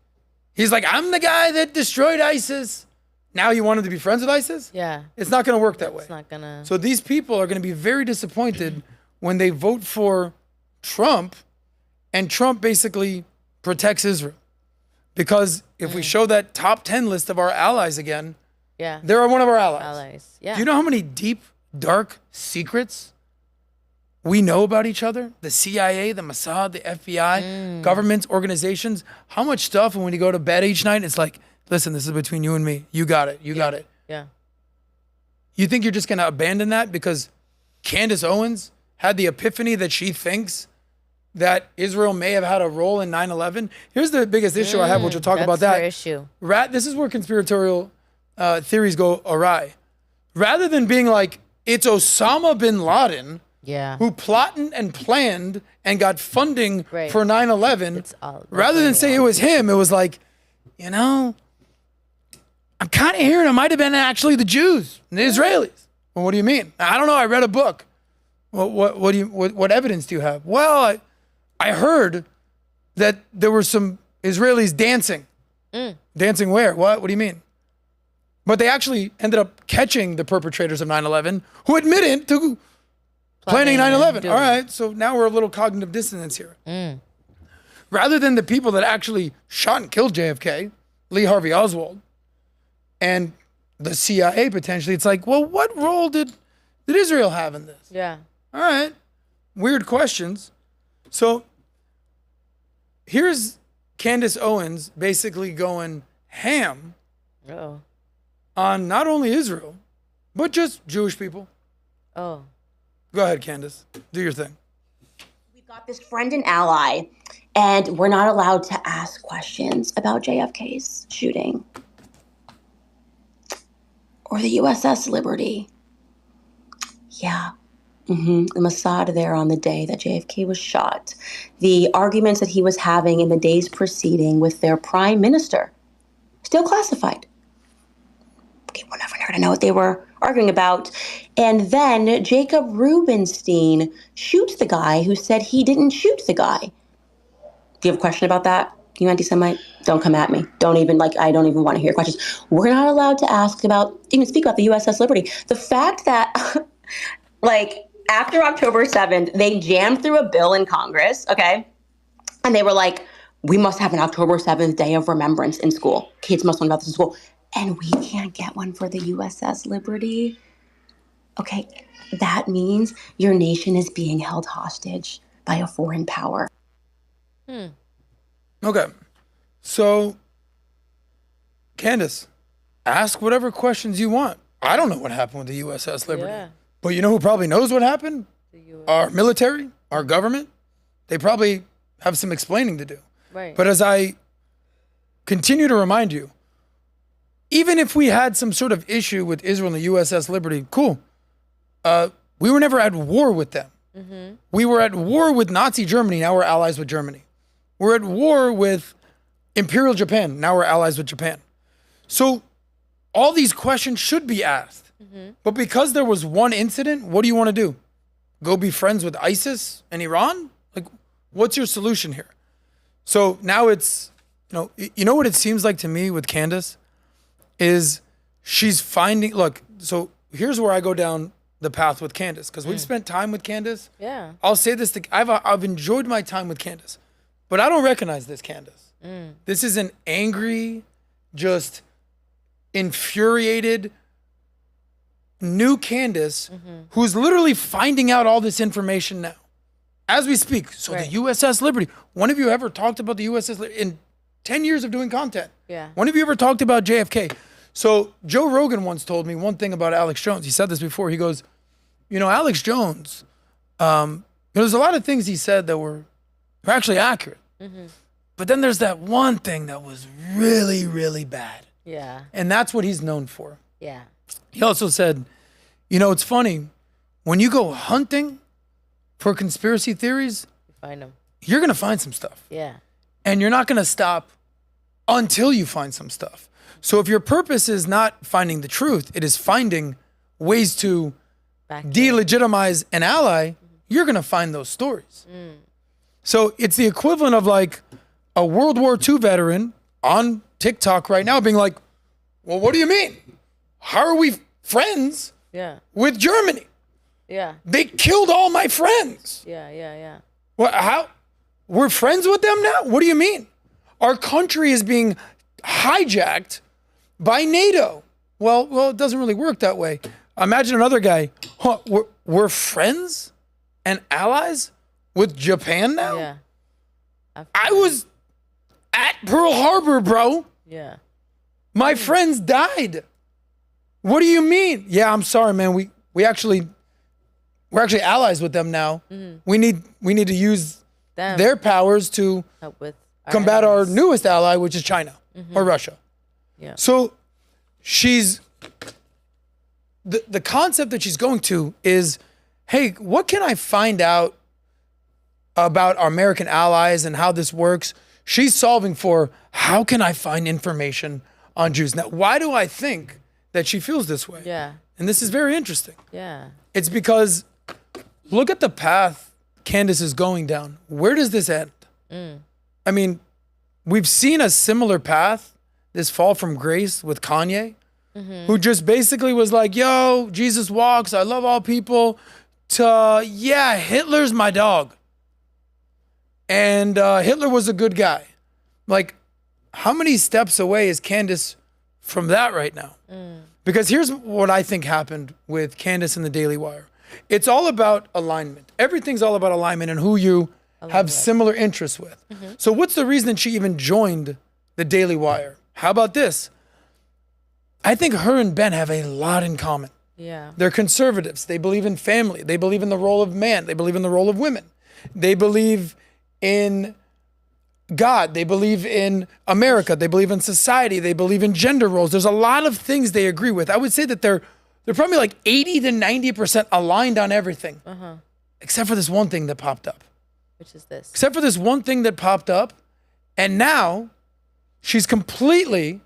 A: He's like, I'm the guy that destroyed ISIS. Now you want him to be friends with ISIS?
B: Yeah.
A: It's not going to work that way.
B: It's not gonna.
A: So these people are going to be very disappointed when they vote for Trump, and Trump basically protects Israel. Because if we show that top 10 list of our allies again,
B: Yeah.
A: they're one of our allies.
B: Allies. Yeah.
A: Do you know how many deep, dark secrets we know about each other? The CIA, the Mossad, the FBI, governments, organizations. How much stuff, and when you go to bed each night, it's like, listen, this is between you and me. You got it. You got it.
B: Yeah.
A: You think you're just going to abandon that because Candace Owens had the epiphany that she thinks that Israel may have had a role in 9/11? Here's the biggest issue I have, which we'll talk about that.
B: That's their issue.
A: This is where conspiratorial theories go awry. Rather than being like, it's Osama bin Laden
B: Yeah.
A: who plotted and planned and got funding
B: Right.
A: for 9/11,
B: It's all-
A: rather than say it was him, it was like, you know, I'm kind of hearing it might have been actually the Jews and the Israelis. Well, what do you mean? I don't know. I read a book. What evidence do you have? Well, I heard that there were some Israelis dancing. Dancing where? What do you mean? But they actually ended up catching the perpetrators of 9/11 who admitted to planning 9/11. All right, so now we're a little cognitive dissonance here. Rather than the people that actually shot and killed JFK, Lee Harvey Oswald, and the CIA potentially, it's like, well, what role did Israel have in this?
B: Yeah.
A: All right. Weird questions. So here's Candace Owens basically going ham
B: Oh.
A: on not only Israel, but just Jewish people.
B: Oh.
A: Go ahead, Candace. Do your thing.
F: We've got this friend and ally, and we're not allowed to ask questions about JFK's shooting or the USS Liberty. Yeah. The Mossad there on the day that JFK was shot. The arguments that he was having in the days preceding with their prime minister, still classified. Okay, we're never going to know what they were arguing about. And then Jacob Rubenstein shoots the guy who said he didn't shoot the guy. Do you have a question about that? You anti-Semite? Don't come at me. I don't even want to hear questions. We're not allowed to even speak about the USS Liberty. The fact that, after October 7th, they jammed through a bill in Congress, okay? And they were like, we must have an October 7th Day of Remembrance in school. Kids must learn about this in school. And we can't get one for the USS Liberty. Okay, that means your nation is being held hostage by a foreign power.
A: Okay. So, Candace, ask whatever questions you want. I don't know what happened with the USS Liberty.
B: Yeah.
A: But you know who probably knows what happened? Our military, our government. They probably have some explaining to do.
B: Right.
A: But as I continue to remind you, even if we had some sort of issue with Israel and the USS Liberty, cool. We were never at war with them. We were at war with Nazi Germany. Now we're allies with Germany. We're at war with Imperial Japan. Now we're allies with Japan. So all these questions should be asked. But because there was one incident, what do you want to do? Go be friends with ISIS and Iran? Like, what's your solution here? So now it's, you know what it seems like to me with Candace is she's finding, so here's where I go down the path with Candace, because we've spent time with Candace.
B: Yeah.
A: I'll say this, I've enjoyed my time with Candace, but I don't recognize this Candace. This is an angry, just infuriated, new Candace who's literally finding out all this information now as we speak. So
B: Right.
A: the USS Liberty, one of you ever talked about the USS Liberty in 10 years of doing content?
B: Yeah.
A: One of you ever talked about JFK? So Joe Rogan once told me one thing about Alex Jones. He said this before. He goes, Alex Jones, there's a lot of things he said that were actually accurate. But then there's that one thing that was really, really bad.
B: Yeah.
A: And that's what he's known for.
B: Yeah.
A: He also said, it's funny, when you go hunting for conspiracy theories,
B: Find them.
A: you're going to find some stuff.
B: Yeah.
A: And you're not going to stop until you find some stuff. So if your purpose is not finding the truth, it is finding ways to
B: Back to
A: delegitimize an ally, you're going to find those stories. So it's the equivalent of like a World War II veteran on TikTok right now being like, well, what do you mean? How are we friends
B: Yeah.
A: with Germany?
B: Yeah.
A: They killed all my friends.
B: Yeah. Yeah. Yeah.
A: What, how? We're friends with them now? What do you mean? Our country is being hijacked by NATO. Well, it doesn't really work that way. Imagine another guy. We're friends and allies with Japan now?
B: Yeah.
A: I was at Pearl Harbor, bro.
B: Yeah.
A: My friends died. What do you mean? Yeah, I'm sorry, man. We're actually allies with them now. We need to use
B: Them.
A: their powers to
B: Help with
A: combat our
B: enemies.
A: newest ally, which is China or Russia.
B: Yeah.
A: So she's the concept that she's going to is, hey, what can I find out about our American allies and how this works? She's solving for how can I find information on Jews. Now, why do I think that she feels this way?
B: Yeah.
A: And this is very interesting.
B: Yeah.
A: It's because look at the path Candace is going down. Where does this end? I mean, we've seen a similar path this fall from grace with Kanye, who just basically was like, yo, Jesus walks, I love all people, to, yeah, Hitler's my dog. And Hitler was a good guy. Like, how many steps away is Candace from that right now? Because here's what I think happened with Candace and the Daily Wire. It's all about alignment. Everything's all about alignment and who you have similar interests with. So what's the reason she even joined the Daily Wire? How about this? I think her and Ben have a lot in common.
B: Yeah.
A: They're conservatives. They believe in family. They believe in the role of man. They believe in the role of women. They believe in God. They believe in America. They believe in society. They believe in gender roles. There's a lot of things they agree with. I would say that they're probably like 80 to 90% aligned on everything, except for this one thing that popped up.
B: Which is this?
A: Except for this one thing that popped up, and now she's completely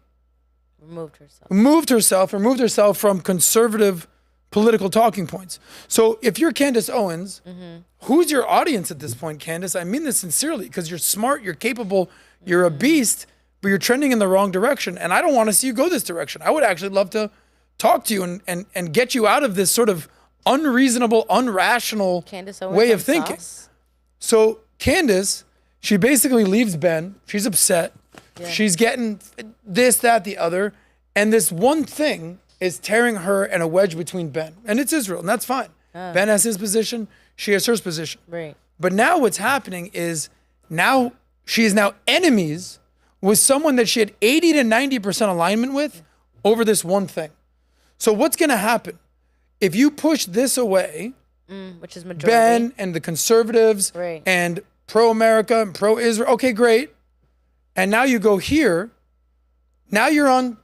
A: removed herself from conservative political talking points. So if you're Candace Owens, who's your audience at this point, Candace? I mean this sincerely, because you're smart, you're capable, you're a beast, but you're trending in the wrong direction. And I don't want to see you go this direction. I would actually love to talk to you and get you out of this sort of unreasonable, irrational way of thinking. So Candace, she basically leaves Ben. She's upset. Yeah. She's getting this, that, the other. And this one thing is tearing her and a wedge between Ben. And it's Israel, and that's fine. Ben has his position. She has her position.
B: Right.
A: But now what's happening is now she is now enemies with someone that she had 80 to 90% alignment with over this one thing. So what's going to happen? If you push this away,
B: which is majority,
A: Ben and the conservatives and pro-America and pro-Israel, okay, great. And now you go here. Now you're on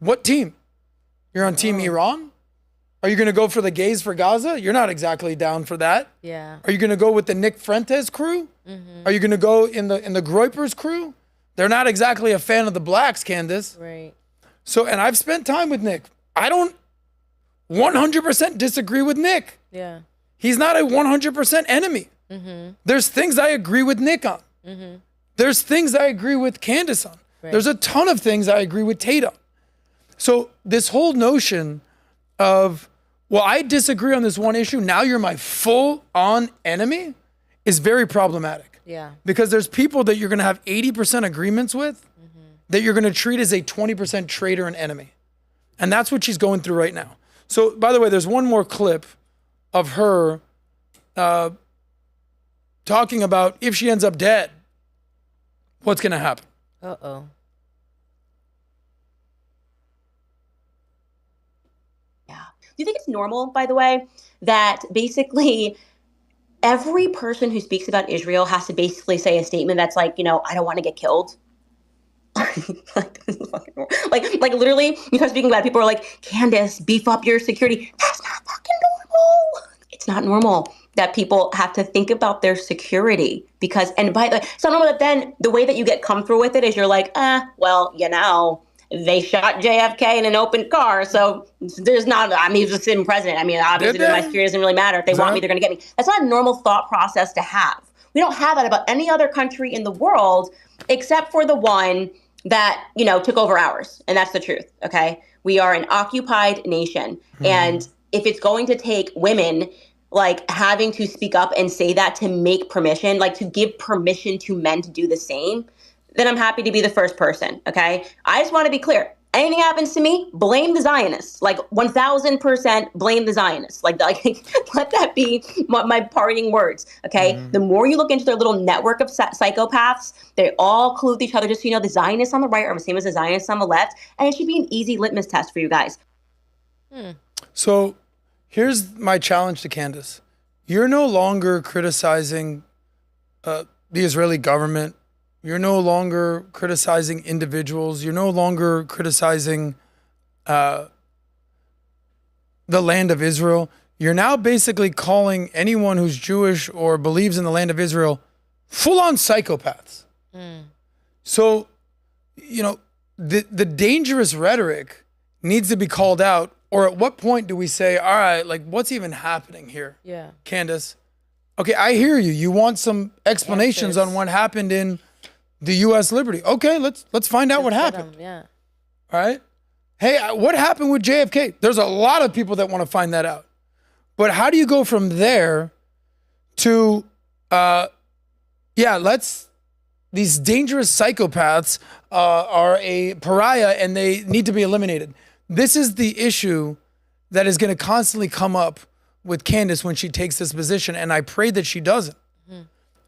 A: what team? You're on Team Iran? Are you going to go for the gays for Gaza? You're not exactly down for that.
B: Yeah.
A: Are you going to go with the Nick Fuentes crew? Are you going to go in the Groypers crew? They're not exactly a fan of the blacks, Candace.
B: Right.
A: So, and I've spent time with Nick. I don't 100% disagree with Nick.
B: Yeah.
A: He's not a 100% enemy. There's things I agree with Nick on. There's things I agree with Candace on.
B: Right.
A: There's a ton of things I agree with Tate on. So this whole notion of, well, I disagree on this one issue, now you're my full-on enemy, is very problematic.
B: Yeah.
A: Because there's people that you're going to have 80% agreements with that you're going to treat as a 20% traitor and enemy. And that's what she's going through right now. So, by the way, there's one more clip of her talking about if she ends up dead, what's going to happen.
B: Uh-oh.
F: Yeah. Do you think it's normal, by the way, that basically every person who speaks about Israel has to basically say a statement that's like, you know, I don't want to get killed? like literally, you start speaking about it, people are like, Candace, beef up your security. That's not fucking normal. It's not normal that people have to think about their security because, and by the way, it's not normal that then the way that you get comfortable with it is you're like, well, you know, they shot JFK in an open car, so there's not, I mean, he was a sitting president. I mean, obviously my security doesn't really matter. If they want me, they're going to get me. That's not a normal thought process to have. We don't have that about any other country in the world except for the one that, you know, took over ours. And that's the truth, okay? We are an occupied nation. And if it's going to take women, like, having to speak up and say that to make permission, like, to give permission to men to do the same, then I'm happy to be the first person, okay? I just want to be clear. Anything happens to me, blame the Zionists. Like 1,000% blame the Zionists. Like let that be my parting words, okay? The more you look into their little network of psychopaths, they all collude with each other. Just so you know, the Zionists on the right are the same as the Zionists on the left. And it should be an easy litmus test for you guys.
A: So here's my challenge to Candace. You're no longer criticizing the Israeli government. You're no longer criticizing individuals. You're no longer criticizing the land of Israel. You're now basically calling anyone who's Jewish or believes in the land of Israel full-on psychopaths. So, you know, the dangerous rhetoric needs to be called out. Or at what point do we say, all right, like, what's even happening here?
B: Yeah.
A: Candace, okay, I hear you. You want some explanations on what happened in the U.S. Liberty. Okay, let's find out what happened.
B: Yeah.
A: All right. Hey, what happened with JFK? There's a lot of people that want to find that out. But how do you go from there to, these dangerous psychopaths are a pariah and they need to be eliminated. This is the issue that is going to constantly come up with Candace when she takes this position, and I pray that she doesn't.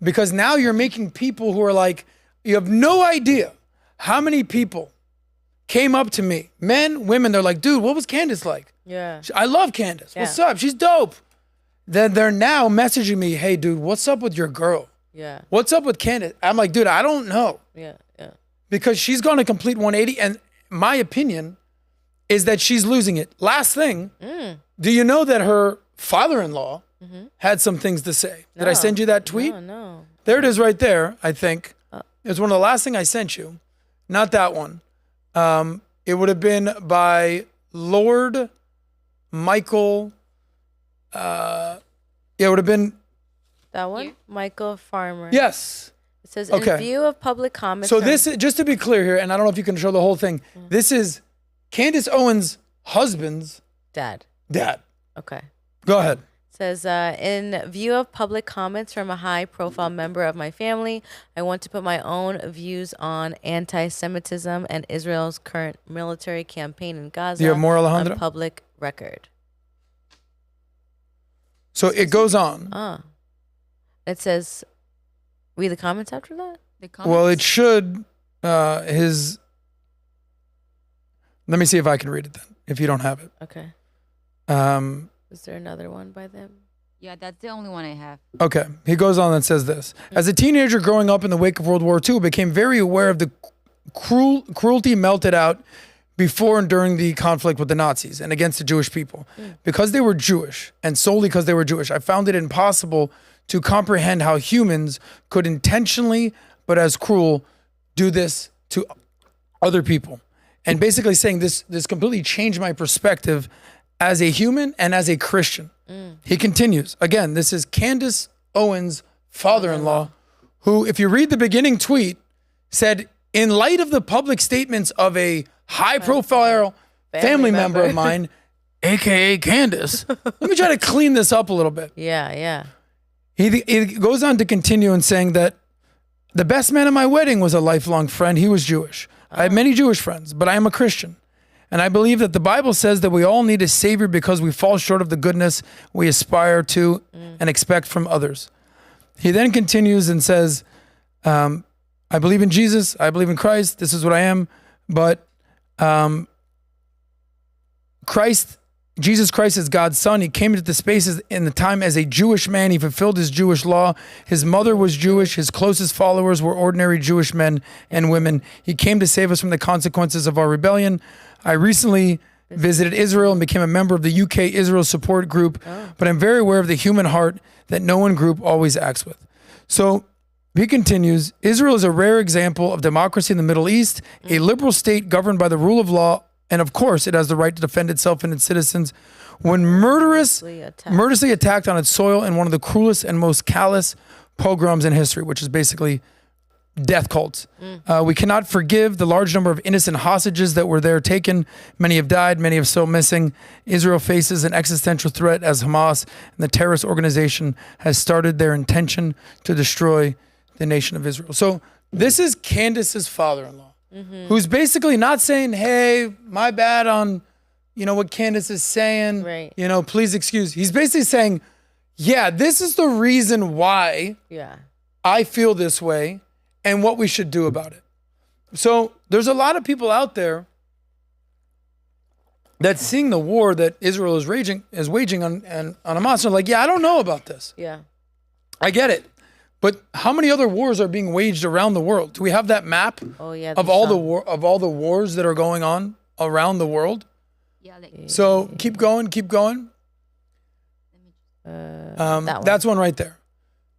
A: Because now you're making people who are like, you have no idea how many people came up to me, men, women, they're like, dude, what was Candace like?
B: Yeah.
A: I love Candace. What's up? She's dope. Then they're now messaging me, hey, dude, what's up with your girl?
B: Yeah.
A: What's up with Candace? I'm like, dude, I don't know.
B: Yeah.
A: Because she's gone a complete 180, and my opinion is that she's losing it. Last thing, do you know that her father-in-law had some things to say? Did I send you that tweet?
B: No.
A: There it is right there, I think. It was one of the last things I sent you. Not that one. It would have been by Lord Michael. It would have been.
B: That one? Michael Farmer.
A: Yes.
B: It says,
A: Okay.
B: in view of public comments.
A: So this is, just to be clear here, and I don't know if you can show the whole thing. This is Candace Owens' husband's
B: dad. Okay.
A: Go ahead.
B: Says, in view of public comments from a high-profile member of my family, I want to put my own views on anti-Semitism and Israel's current military campaign in Gaza
A: Do you have more, Alejandro?
B: on public record.
A: So it goes on.
B: It says, read the comments after that?
C: The comments?
A: Well, it should. Let me see if I can read it then, if you don't have it.
B: Okay. Is there another one by them?
C: Yeah, that's the only one I have.
A: Okay. He goes on and says this. As a teenager growing up in the wake of World War II, I became very aware of the cruelty melted out before and during the conflict with the Nazis and against the Jewish people. Because they were Jewish, and solely because they were Jewish, I found it impossible to comprehend how humans could intentionally, but as cruel, do this to other people. And basically saying this completely changed my perspective as a human and as a Christian. He continues. Again, this is Candace Owens' father-in-law, who, if you read the beginning tweet, said, in light of the public statements of a high-profile family member of mine, AKA Candace, let me try to clean this up a little bit.
B: Yeah.
A: He goes on to continue in saying that the best man at my wedding was a lifelong friend. He was Jewish. I have many Jewish friends, but I am a Christian. And I believe that the Bible says that we all need a savior because we fall short of the goodness we aspire to and expect from others. He then continues and says, I believe in Jesus. I believe in Christ. This is what I am. But Jesus Christ is God's son. He came into the spaces in the time as a Jewish man. He fulfilled his Jewish law. His mother was Jewish. His closest followers were ordinary Jewish men and women. He came to save us from the consequences of our rebellion. I recently visited Israel and became a member of the UK Israel support group, but I'm very aware of the human heart that no one group always acts with. So he continues, Israel is a rare example of democracy in the Middle East, a liberal state governed by the rule of law, and of course, it has the right to defend itself and its citizens when murderously attacked on its soil in one of the cruelest and most callous pogroms in history, which is basically death cults. We cannot forgive the large number of innocent hostages that were there taken. Many have died, many are still missing. Israel faces an existential threat as Hamas and the terrorist organization has started their intention to destroy the nation of Israel. So this is Candace's father-in-law, who's basically not saying, hey, my bad on, what Candace is saying,
B: Right.
A: Please excuse. He's basically saying, yeah, this is the reason why I feel this way and what we should do about it. So there's a lot of people out there that's seeing the war that Israel is waging on Hamas. They're like, yeah, I don't know about this.
B: Yeah.
A: I get it. But how many other wars are being waged around the world? Do we have that map of all the wars that are going on around the world?
C: Yeah.
A: So keep going. That's one right there.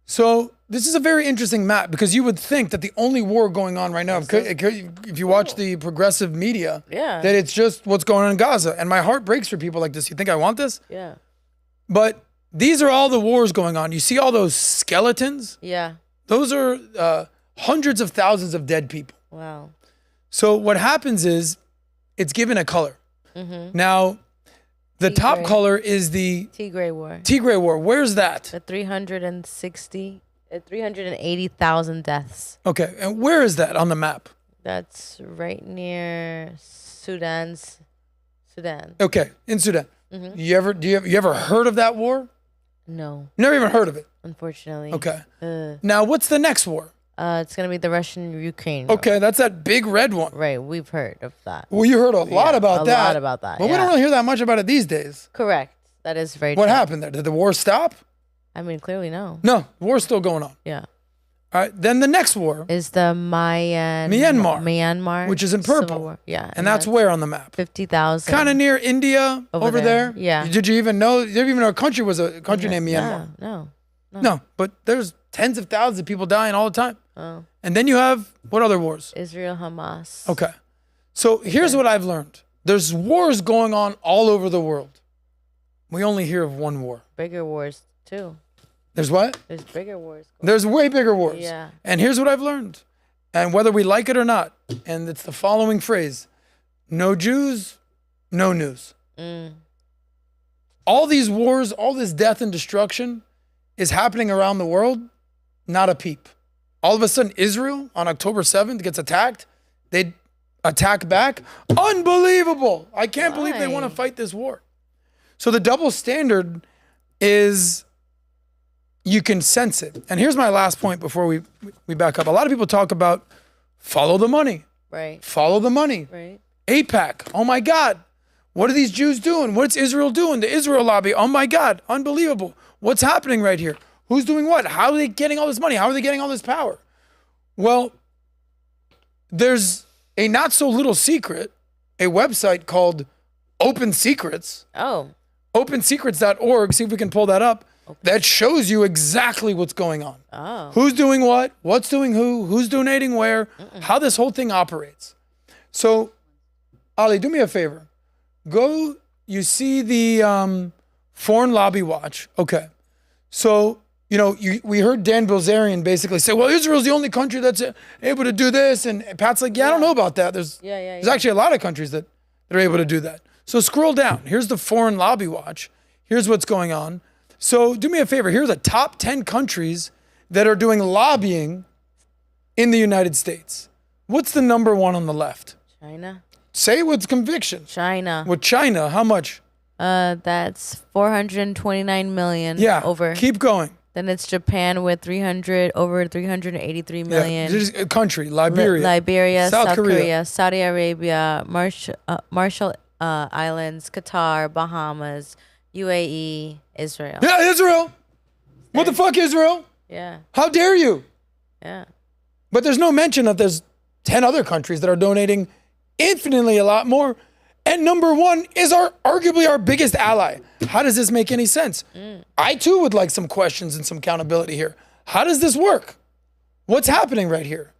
A: So this is a very interesting map because you would think that the only war going on right now, if you watch the progressive media, that it's just what's going on in Gaza. And my heart breaks for people like this. You think I want this?
B: Yeah.
A: But these are all the wars going on. You see all those skeletons?
B: Yeah.
A: Those are hundreds of thousands of dead people.
B: Wow.
A: So what happens is it's given a color. Now, the top color is the
B: Tigray War.
A: Tigray War. Where's that?
B: The 380,000 deaths.
A: Okay. And where is that on the map?
B: That's right near Sudan.
A: Okay. In Sudan. You ever heard of that war?
B: No,
A: Never even heard of it.
B: unfortunately.
A: Okay.
B: Uh,
A: Now, what's the next war?
B: it's gonna be the Russian-Ukraine war.
A: Okay, that's that big red one.
B: Right, we've heard of that.
A: Well, you heard a lot about that.
B: A lot about that.
A: But we
B: yeah.
A: don't really hear that much about it these days.
B: Correct. That is very
A: What
B: true.
A: happened there? Did the war stop?
B: I mean, clearly no.
A: No, the war's still going on.
B: Yeah.
A: All right, then the next war,
B: Is the Myanmar,
A: which is in
B: Civil
A: purple.
B: War. Yeah.
A: and that's where on the map?
B: 50,000.
A: Kind of near India over there.
B: Yeah.
A: Did you even know? Did you even know a country was a country named Myanmar?
B: No.
A: No, but there's tens of thousands of people dying all the time.
B: Oh.
A: And then you have what other wars?
B: Israel-Hamas.
A: Okay. So here's what I've learned. There's wars going on all over the world. We only hear of one war.
B: Bigger wars too.
A: There's what?
B: There's bigger wars.
A: There's way bigger wars.
B: Yeah.
A: And here's what I've learned. And whether we like it or not, and it's the following phrase: no Jews, no news. All these wars, all this death and destruction is happening around the world, not a peep. All of a sudden, Israel on October 7th gets attacked. They attack back. Unbelievable. I can't believe they want to fight this war. So the double standard is, you can sense it. And here's my last point before we back up. A lot of people talk about follow the money.
B: Right.
A: Follow the money.
B: Right.
A: AIPAC. Oh my God. What are these Jews doing? What's Israel doing? The Israel lobby. Oh my God. Unbelievable. What's happening right here? Who's doing what? How are they getting all this money? How are they getting all this power? Well, there's a not so little secret, a website called Open Secrets,
B: Oh.
A: opensecrets.org. See if we can pull that up. That shows you exactly what's going on.
B: Oh.
A: Who's doing what? What's doing who? Who's donating where? How this whole thing operates. So, Ali, do me a favor. Go, you see the Foreign Lobby Watch. Okay. So, we heard Dan Bilzerian basically say, well, Israel's the only country that's able to do this. And Pat's like, yeah, I don't know about that. There's actually a lot of countries that are able to do that. So scroll down. Here's the Foreign Lobby Watch. Here's what's going on. So do me a favor. Here are the top 10 countries that are doing lobbying in the United States. What's the number one on the left?
B: China.
A: Say it with conviction.
B: China.
A: With China, how much?
B: That's 429 million.
A: Yeah.
B: Over.
A: Keep going.
B: Then it's Japan with over 383 million.
A: Yeah. Just a country. Liberia.
B: South Korea, Saudi Arabia, Marshall Islands, Qatar, Bahamas, UAE, Israel.
A: Yeah, Israel. What the fuck, Israel?
B: Yeah.
A: How dare you?
B: Yeah.
A: But there's no mention that there's 10 other countries that are donating infinitely a lot more. And number one is arguably our biggest ally. How does this make any sense? I too would like some questions and some accountability here. How does this work? What's happening right here?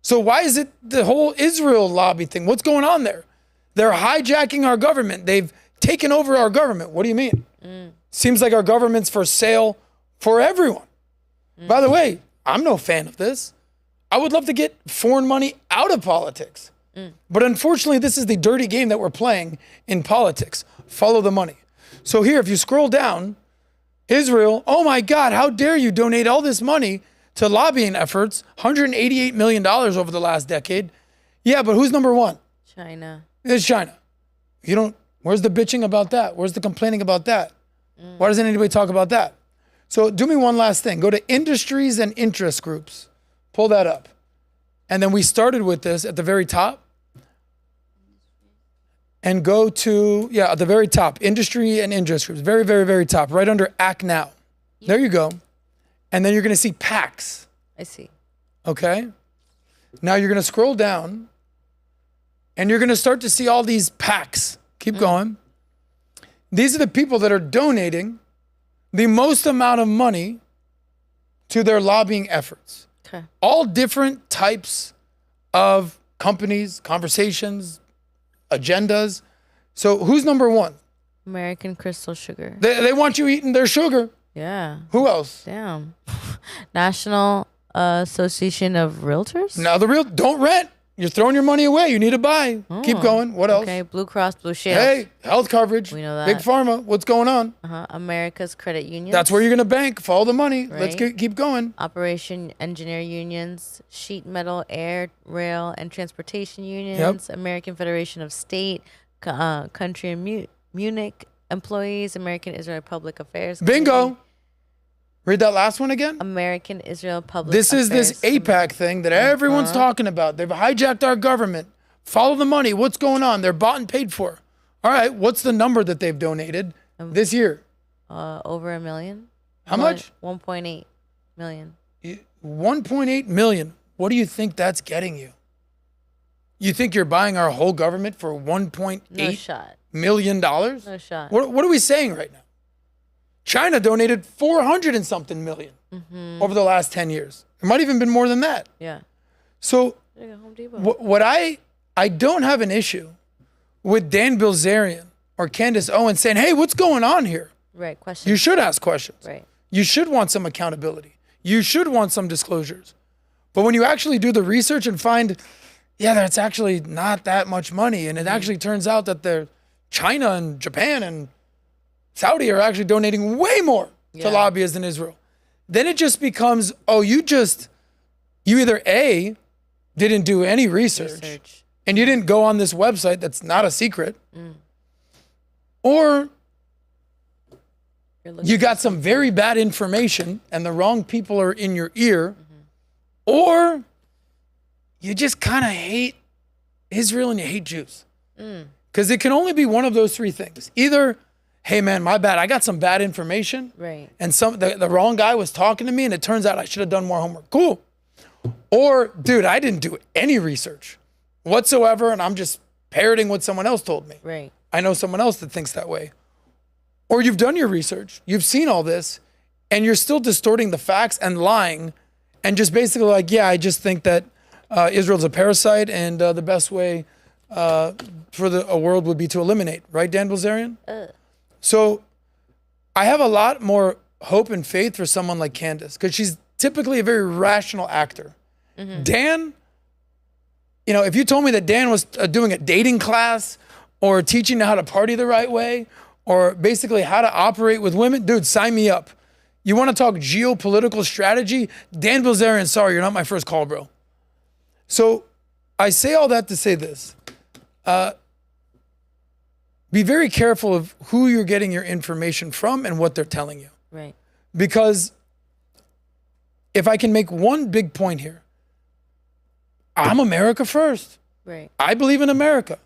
A: So why is it the whole Israel lobby thing? What's going on there? They're hijacking our government. They've taken over our government. What do you mean? Seems like our government's for sale for everyone. By the way, I'm no fan of this. I would love to get foreign money out of politics. But unfortunately, this is the dirty game that we're playing in politics. Follow the money. So here, if you scroll down, Israel, oh my God, how dare you donate all this money to lobbying efforts, $188 million over the last decade. Yeah, but who's number one?
B: China.
A: It's China. Where's the bitching about that? Where's the complaining about that? Why doesn't anybody talk about that? So do me one last thing. Go to industries and interest groups. Pull that up. And then we started with this at the very top. And go to, at the very top, industry and interest groups. Very, very, very top, right under Act Now. There you go. And then you're going to see PACs.
B: I see.
A: Okay? Now you're going to scroll down and you're going to start to see all these PACs. Keep going. These are the people that are donating the most amount of money to their lobbying efforts.
B: Okay.
A: All different types of companies, conversations, agendas. So who's number one?
B: American Crystal Sugar.
A: They want you eating their sugar.
B: Yeah.
A: Who else?
B: Damn. National Association of Realtors?
A: Now don't rent. You're throwing your money away. You need to buy. Keep going. What else?
B: Okay, Blue Cross Blue Shield.
A: Hey, health coverage.
B: We know that.
A: Big Pharma. What's going on?
B: America's Credit Union.
A: That's where you're going to bank. Follow the money.
B: Right.
A: Let's keep going.
B: Operation Engineer Unions, Sheet Metal, Air, Rail, and Transportation Unions, American Federation of State, Country in Munich, employees, American Israel Public Affairs.
A: Bingo. Read that last one again.
B: American Israel Public
A: This is
B: Affairs.
A: this APAC thing that everyone's talking about. They've hijacked our government. Follow the money. What's going on? They're bought and paid for. All right. What's the number that they've donated this year?
B: Over $1 million.
A: How much?
B: 1.8 million.
A: 1.8 million. What do you think that's getting you? You think you're buying our whole government for $1.8
B: No shot.
A: million?
B: No shot.
A: What are we saying right now? China donated 400 and something million over the last 10 years. It might even been more than that.
B: Yeah.
A: So
B: There you go, Home Depot.
A: what I don't have an issue with Dan Bilzerian or Candace Owens saying, hey, what's going on here?
B: Right. Question.
A: You should ask questions.
B: Right.
A: You should want some accountability. You should want some disclosures. But when you actually do the research and find, yeah, that's actually not that much money, and it actually turns out that China and Japan and Saudi are actually donating way more to lobbyists than Israel, then it just becomes, oh, you either A, didn't do any research. And you didn't go on this website that's not a secret, or you got some very bad information and the wrong people are in your ear, or you just kind of hate Israel and you hate Jews. Because it can only be one of those three things. Either, hey man, my bad, I got some bad information,
B: Right.
A: and the wrong guy was talking to me and it turns out I should have done more homework. Cool. Or, dude, I didn't do any research whatsoever and I'm just parroting what someone else told me.
B: Right.
A: I know someone else that thinks that way. Or you've done your research, you've seen all this, and you're still distorting the facts and lying and just basically like, yeah, I just think that Israel's a parasite and the best way for a world would be to eliminate. Right, Dan Bilzerian? So I have a lot more hope and faith for someone like Candace because she's typically a very rational actor. Dan, if you told me that Dan was doing a dating class or teaching how to party the right way or basically how to operate with women, dude, sign me up. You want to talk geopolitical strategy? Dan Bilzerian, sorry, you're not my first call, bro. So I say all that to say this. Be very careful of who you're getting your information from and what they're telling you.
B: Right.
A: Because if I can make one big point here, I'm America first.
B: Right.
A: I believe in America.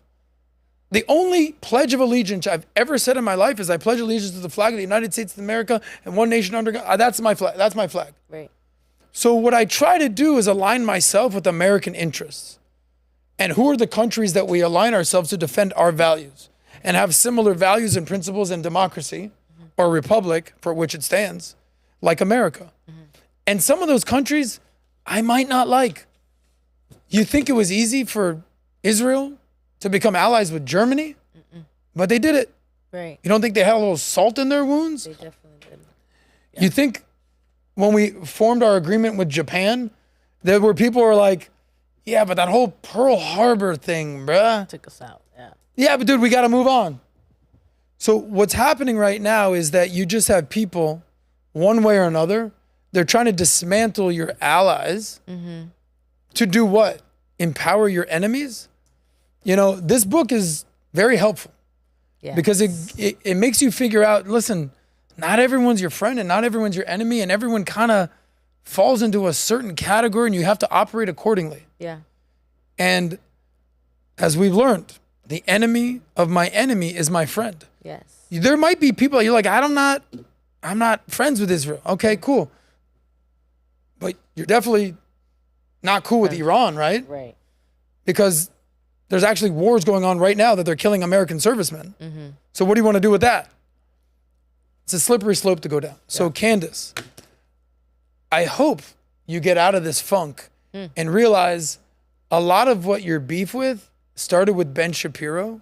A: The only pledge of allegiance I've ever said in my life is I pledge allegiance to the flag of the United States of America and one nation under God. That's my flag. That's my flag.
B: Right.
A: So what I try to do is align myself with American interests. And who are the countries that we align ourselves to defend our values and have similar values and principles in democracy or republic for which it stands, like America. And some of those countries I might not like. You think it was easy for Israel to become allies with Germany? But they did it.
B: Right.
A: You don't think they had a little salt in their wounds?
B: They definitely did.
A: You think when we formed our agreement with Japan, there were people who were like, yeah, but that whole Pearl Harbor thing, bruh.
B: Took us out. Yeah.
A: Yeah, but dude, we got to move on. So what's happening right now is that you just have people, one way or another, they're trying to dismantle your allies to do what? Empower your enemies? This book is very helpful because it makes you figure out, listen, not everyone's your friend and not everyone's your enemy and everyone kind of falls into a certain category and you have to operate accordingly.
B: Yeah.
A: And as we've learned, the enemy of my enemy is my friend.
B: Yes.
A: There might be people you're like, I'm not friends with Israel. Okay, cool. But you're definitely not cool with Iran, right?
B: Right.
A: Because there's actually wars going on right now that they're killing American servicemen. So what do you want to do with that? It's a slippery slope to go down. So Candace, I hope you get out of this funk and realize a lot of what your beef with started with Ben Shapiro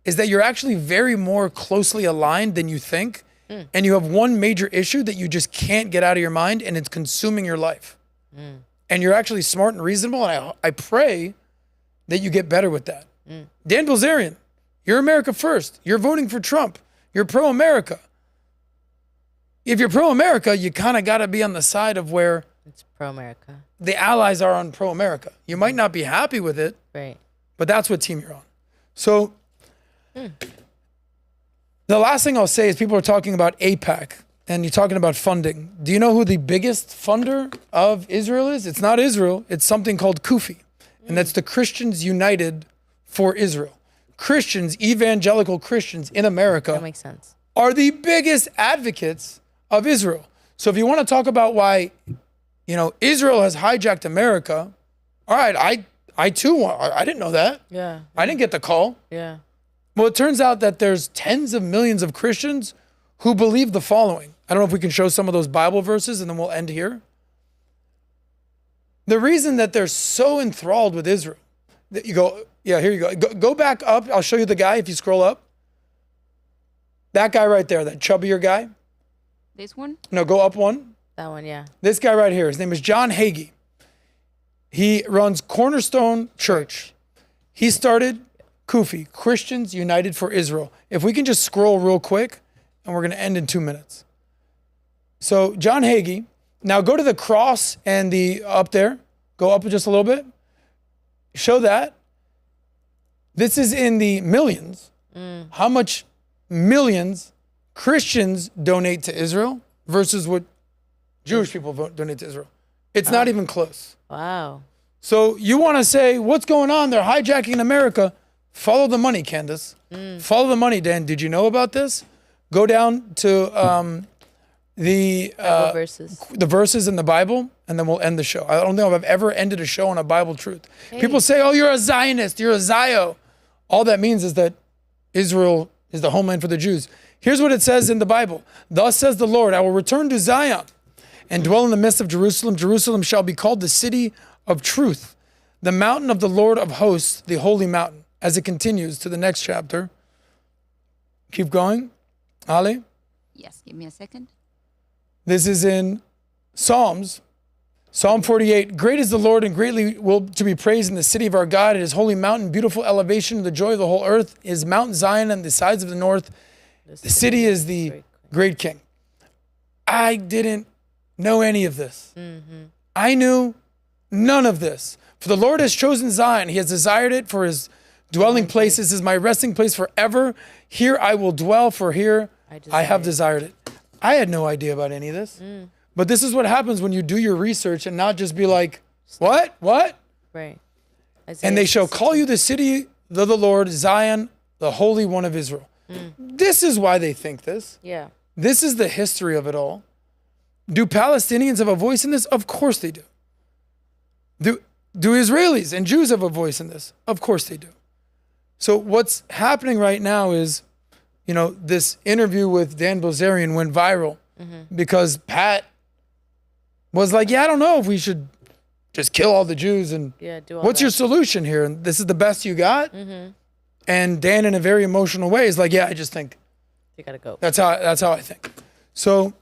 A: is that you're actually very more closely aligned than you think. And you have one major issue that you just can't get out of your mind and it's consuming your life. And you're actually smart and reasonable. And I pray that you get better with that. Dan Bilzerian, you're America first. You're voting for Trump. You're pro-America. If you're pro-America, you kind of got to be on the side of where
B: It's pro-America.
A: the allies are on pro-America. You might not be happy with it,
B: Right.
A: but that's what team you're on. So The last thing I'll say is people are talking about AIPAC and you're talking about funding. Do you know who the biggest funder of Israel is? It's not Israel. It's something called KUFI. And that's the Christians United for Israel. Christians, evangelical Christians in America
B: That makes sense.
A: are the biggest advocates of Israel. So if you want to talk about why, Israel has hijacked America, all right, I too I didn't know that.
B: Yeah.
A: I didn't get the call.
B: Yeah.
A: Well, it turns out that there's tens of millions of Christians who believe the following. I don't know if we can show some of those Bible verses and then we'll end here. The reason that they're so enthralled with Israel, that you go, yeah, here you go. Go back up. I'll show you the guy if you scroll up. That guy right there, that chubbier guy.
C: This one?
A: No, go up one.
B: That one, yeah.
A: This guy right here, his name is John Hagee. He runs Cornerstone Church. He started KUFI, Christians United for Israel. If we can just scroll real quick, and we're going to end in 2 minutes. So John Hagee, now go to the cross and the up there. Go up just a little bit. Show that. This is in the millions. How much millions Christians donate to Israel versus what Jewish people donate to Israel. It's not even close.
B: Wow.
A: So you want to say, what's going on? They're hijacking America. Follow the money, Candace. Follow the money, Dan. Did you know about this? Go down to the verses in the Bible, and then we'll end the show. I don't know if I've ever ended a show on a Bible truth. People say, oh, you're a Zionist. You're a Zio. All that means is that Israel is the homeland for the Jews. Here's what it says in the Bible. Thus says the Lord, I will return to Zion and dwell in the midst of Jerusalem. Jerusalem shall be called the city of truth, the mountain of the Lord of hosts, the holy mountain. As it continues to the next chapter. Keep going. Ali?
C: Yes, give me a second.
A: This is in Psalms. Psalm 48. Great is the Lord and greatly to be praised in the city of our God. It is holy mountain, beautiful elevation, the joy of the whole earth is Mount Zion on the sides of the north. The city is the great king. I didn't know any of this. I knew none of this. For the Lord has chosen Zion. He has desired it for his dwelling place. This is my resting place forever. Here I will dwell, for here I have desired it. I had no idea about any of this. But this is what happens when you do your research and not just be like, what?
B: Right.
A: And they shall call you the city of the Lord, Zion, the Holy One of Israel. This is why they think this.
B: Yeah.
A: This is the history of it all. Do Palestinians have a voice in this? Of course they do. Do Israelis and Jews have a voice in this? Of course they do. So what's happening right now is, this interview with Dan Bilzerian went viral because Pat was like, yeah, I don't know if we should just kill all the Jews and
B: do all
A: what's
B: that.
A: your solution here? And this is the best you got? And Dan, in a very emotional way, is like, yeah, I just think
B: You gotta go.
A: that's how I think. So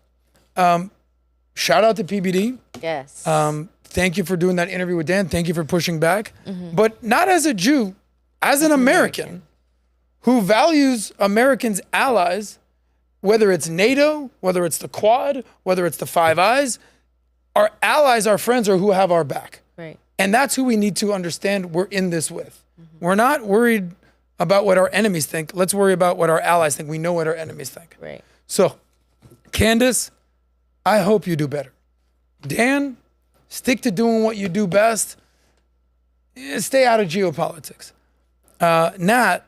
A: shout out to PBD.
B: Yes.
A: Thank you for doing that interview with Dan. Thank you for pushing back. But not as a Jew, as an American who values Americans' allies, whether it's NATO, whether it's the Quad, whether it's the Five Eyes, our allies, our friends are who have our back.
B: Right.
A: And that's who we need to understand we're in this with. We're not worried about what our enemies think. Let's worry about what our allies think. We know what our enemies think.
B: Right.
A: So, Candace, I hope you do better. Dan, stick to doing what you do best. Stay out of geopolitics. Nat,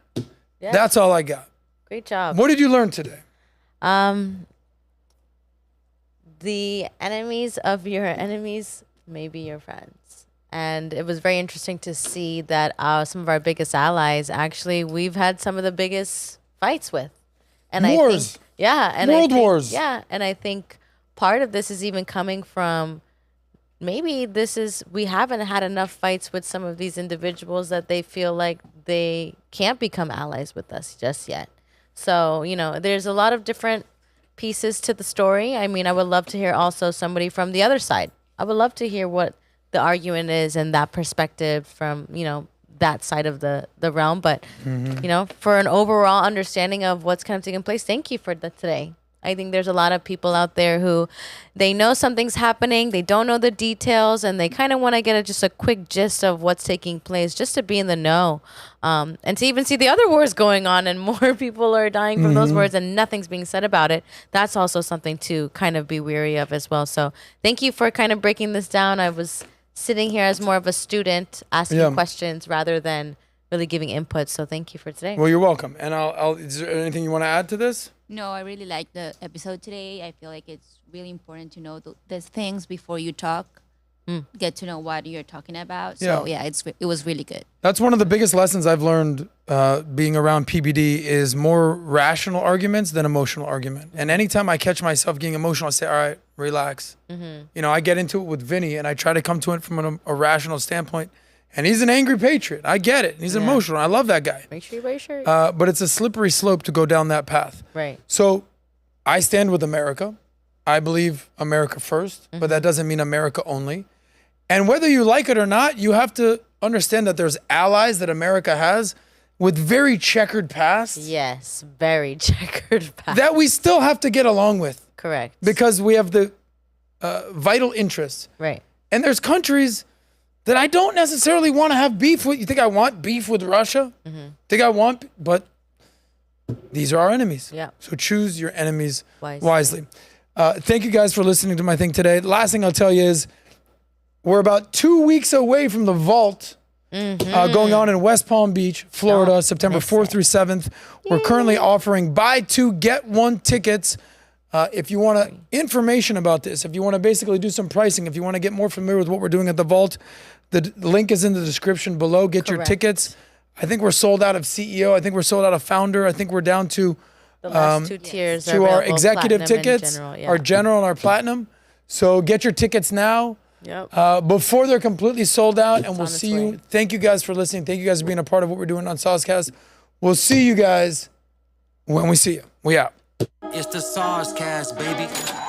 A: that's all I got.
B: Great job.
A: What did you learn today?
B: The enemies of your enemies may be your friends. And it was very interesting to see that some of our biggest allies, actually, we've had some of the biggest fights with. And
A: Wars. World wars.
B: Yeah. And I think part of this is even coming from maybe we haven't had enough fights with some of these individuals that they feel like they can't become allies with us just yet. So, there's a lot of different pieces to the story. I mean, I would love to hear also somebody from the other side. I would love to hear what the argument is and that perspective from, that side of the realm. But, for an overall understanding of what's kind of taking place, thank you for that today. I think there's a lot of people out there who they know something's happening, they don't know the details, and they kind of want to get just a quick gist of what's taking place just to be in the know. And to even see the other wars going on and more people are dying from those wars and nothing's being said about it. That's also something to kind of be weary of as well. So thank you for kind of breaking this down. I was sitting here as more of a student asking questions rather than really giving input. So thank you for today.
A: Well, you're welcome. And is there anything you want to add to this?
C: No, I really like the episode today. I feel like it's really important to know these things before you talk. Get to know what you're talking about. So yeah, it was really good.
A: That's one of the biggest lessons I've learned being around PBD is more rational arguments than emotional argument. And anytime I catch myself getting emotional, I say, all right, relax. You know, I get into it with Vinny and I try to come to it from a rational standpoint. And he's an angry patriot. I get it. He's emotional. I love that guy.
B: Make sure you wear your shirt.
A: But it's a slippery slope to go down that path.
B: Right.
A: So I stand with America. I believe America first, but that doesn't mean America only. And whether you like it or not, you have to understand that there's allies that America has with very checkered pasts.
B: Yes, very checkered past.
A: That we still have to get along with.
B: Correct.
A: Because we have the vital interests.
B: Right.
A: And there's countries that I don't necessarily want to have beef with. You think I want beef with Russia? But these are our enemies.
B: Yeah.
A: So choose your enemies wisely. Thank you guys for listening to my thing today. The last thing I'll tell you is we're about 2 weeks away from the Vault going on in West Palm Beach, Florida, September 4th through 7th. We're currently offering buy two, get one tickets. If you want information about this, if you want to basically do some pricing, if you want to get more familiar with what we're doing at the Vault, the link is in the description below. Get your tickets. I think we're sold out of CEO. I think we're sold out of founder. I think we're down to
B: the last two tiers
A: to our executive tickets, our general and our platinum. So get your tickets now before they're completely sold out, and we'll see you. Thank you guys for listening. Thank you guys for being a part of what we're doing on SOSCAST. We'll see you guys when we see you. We out.
G: It's the SOSCAST, baby.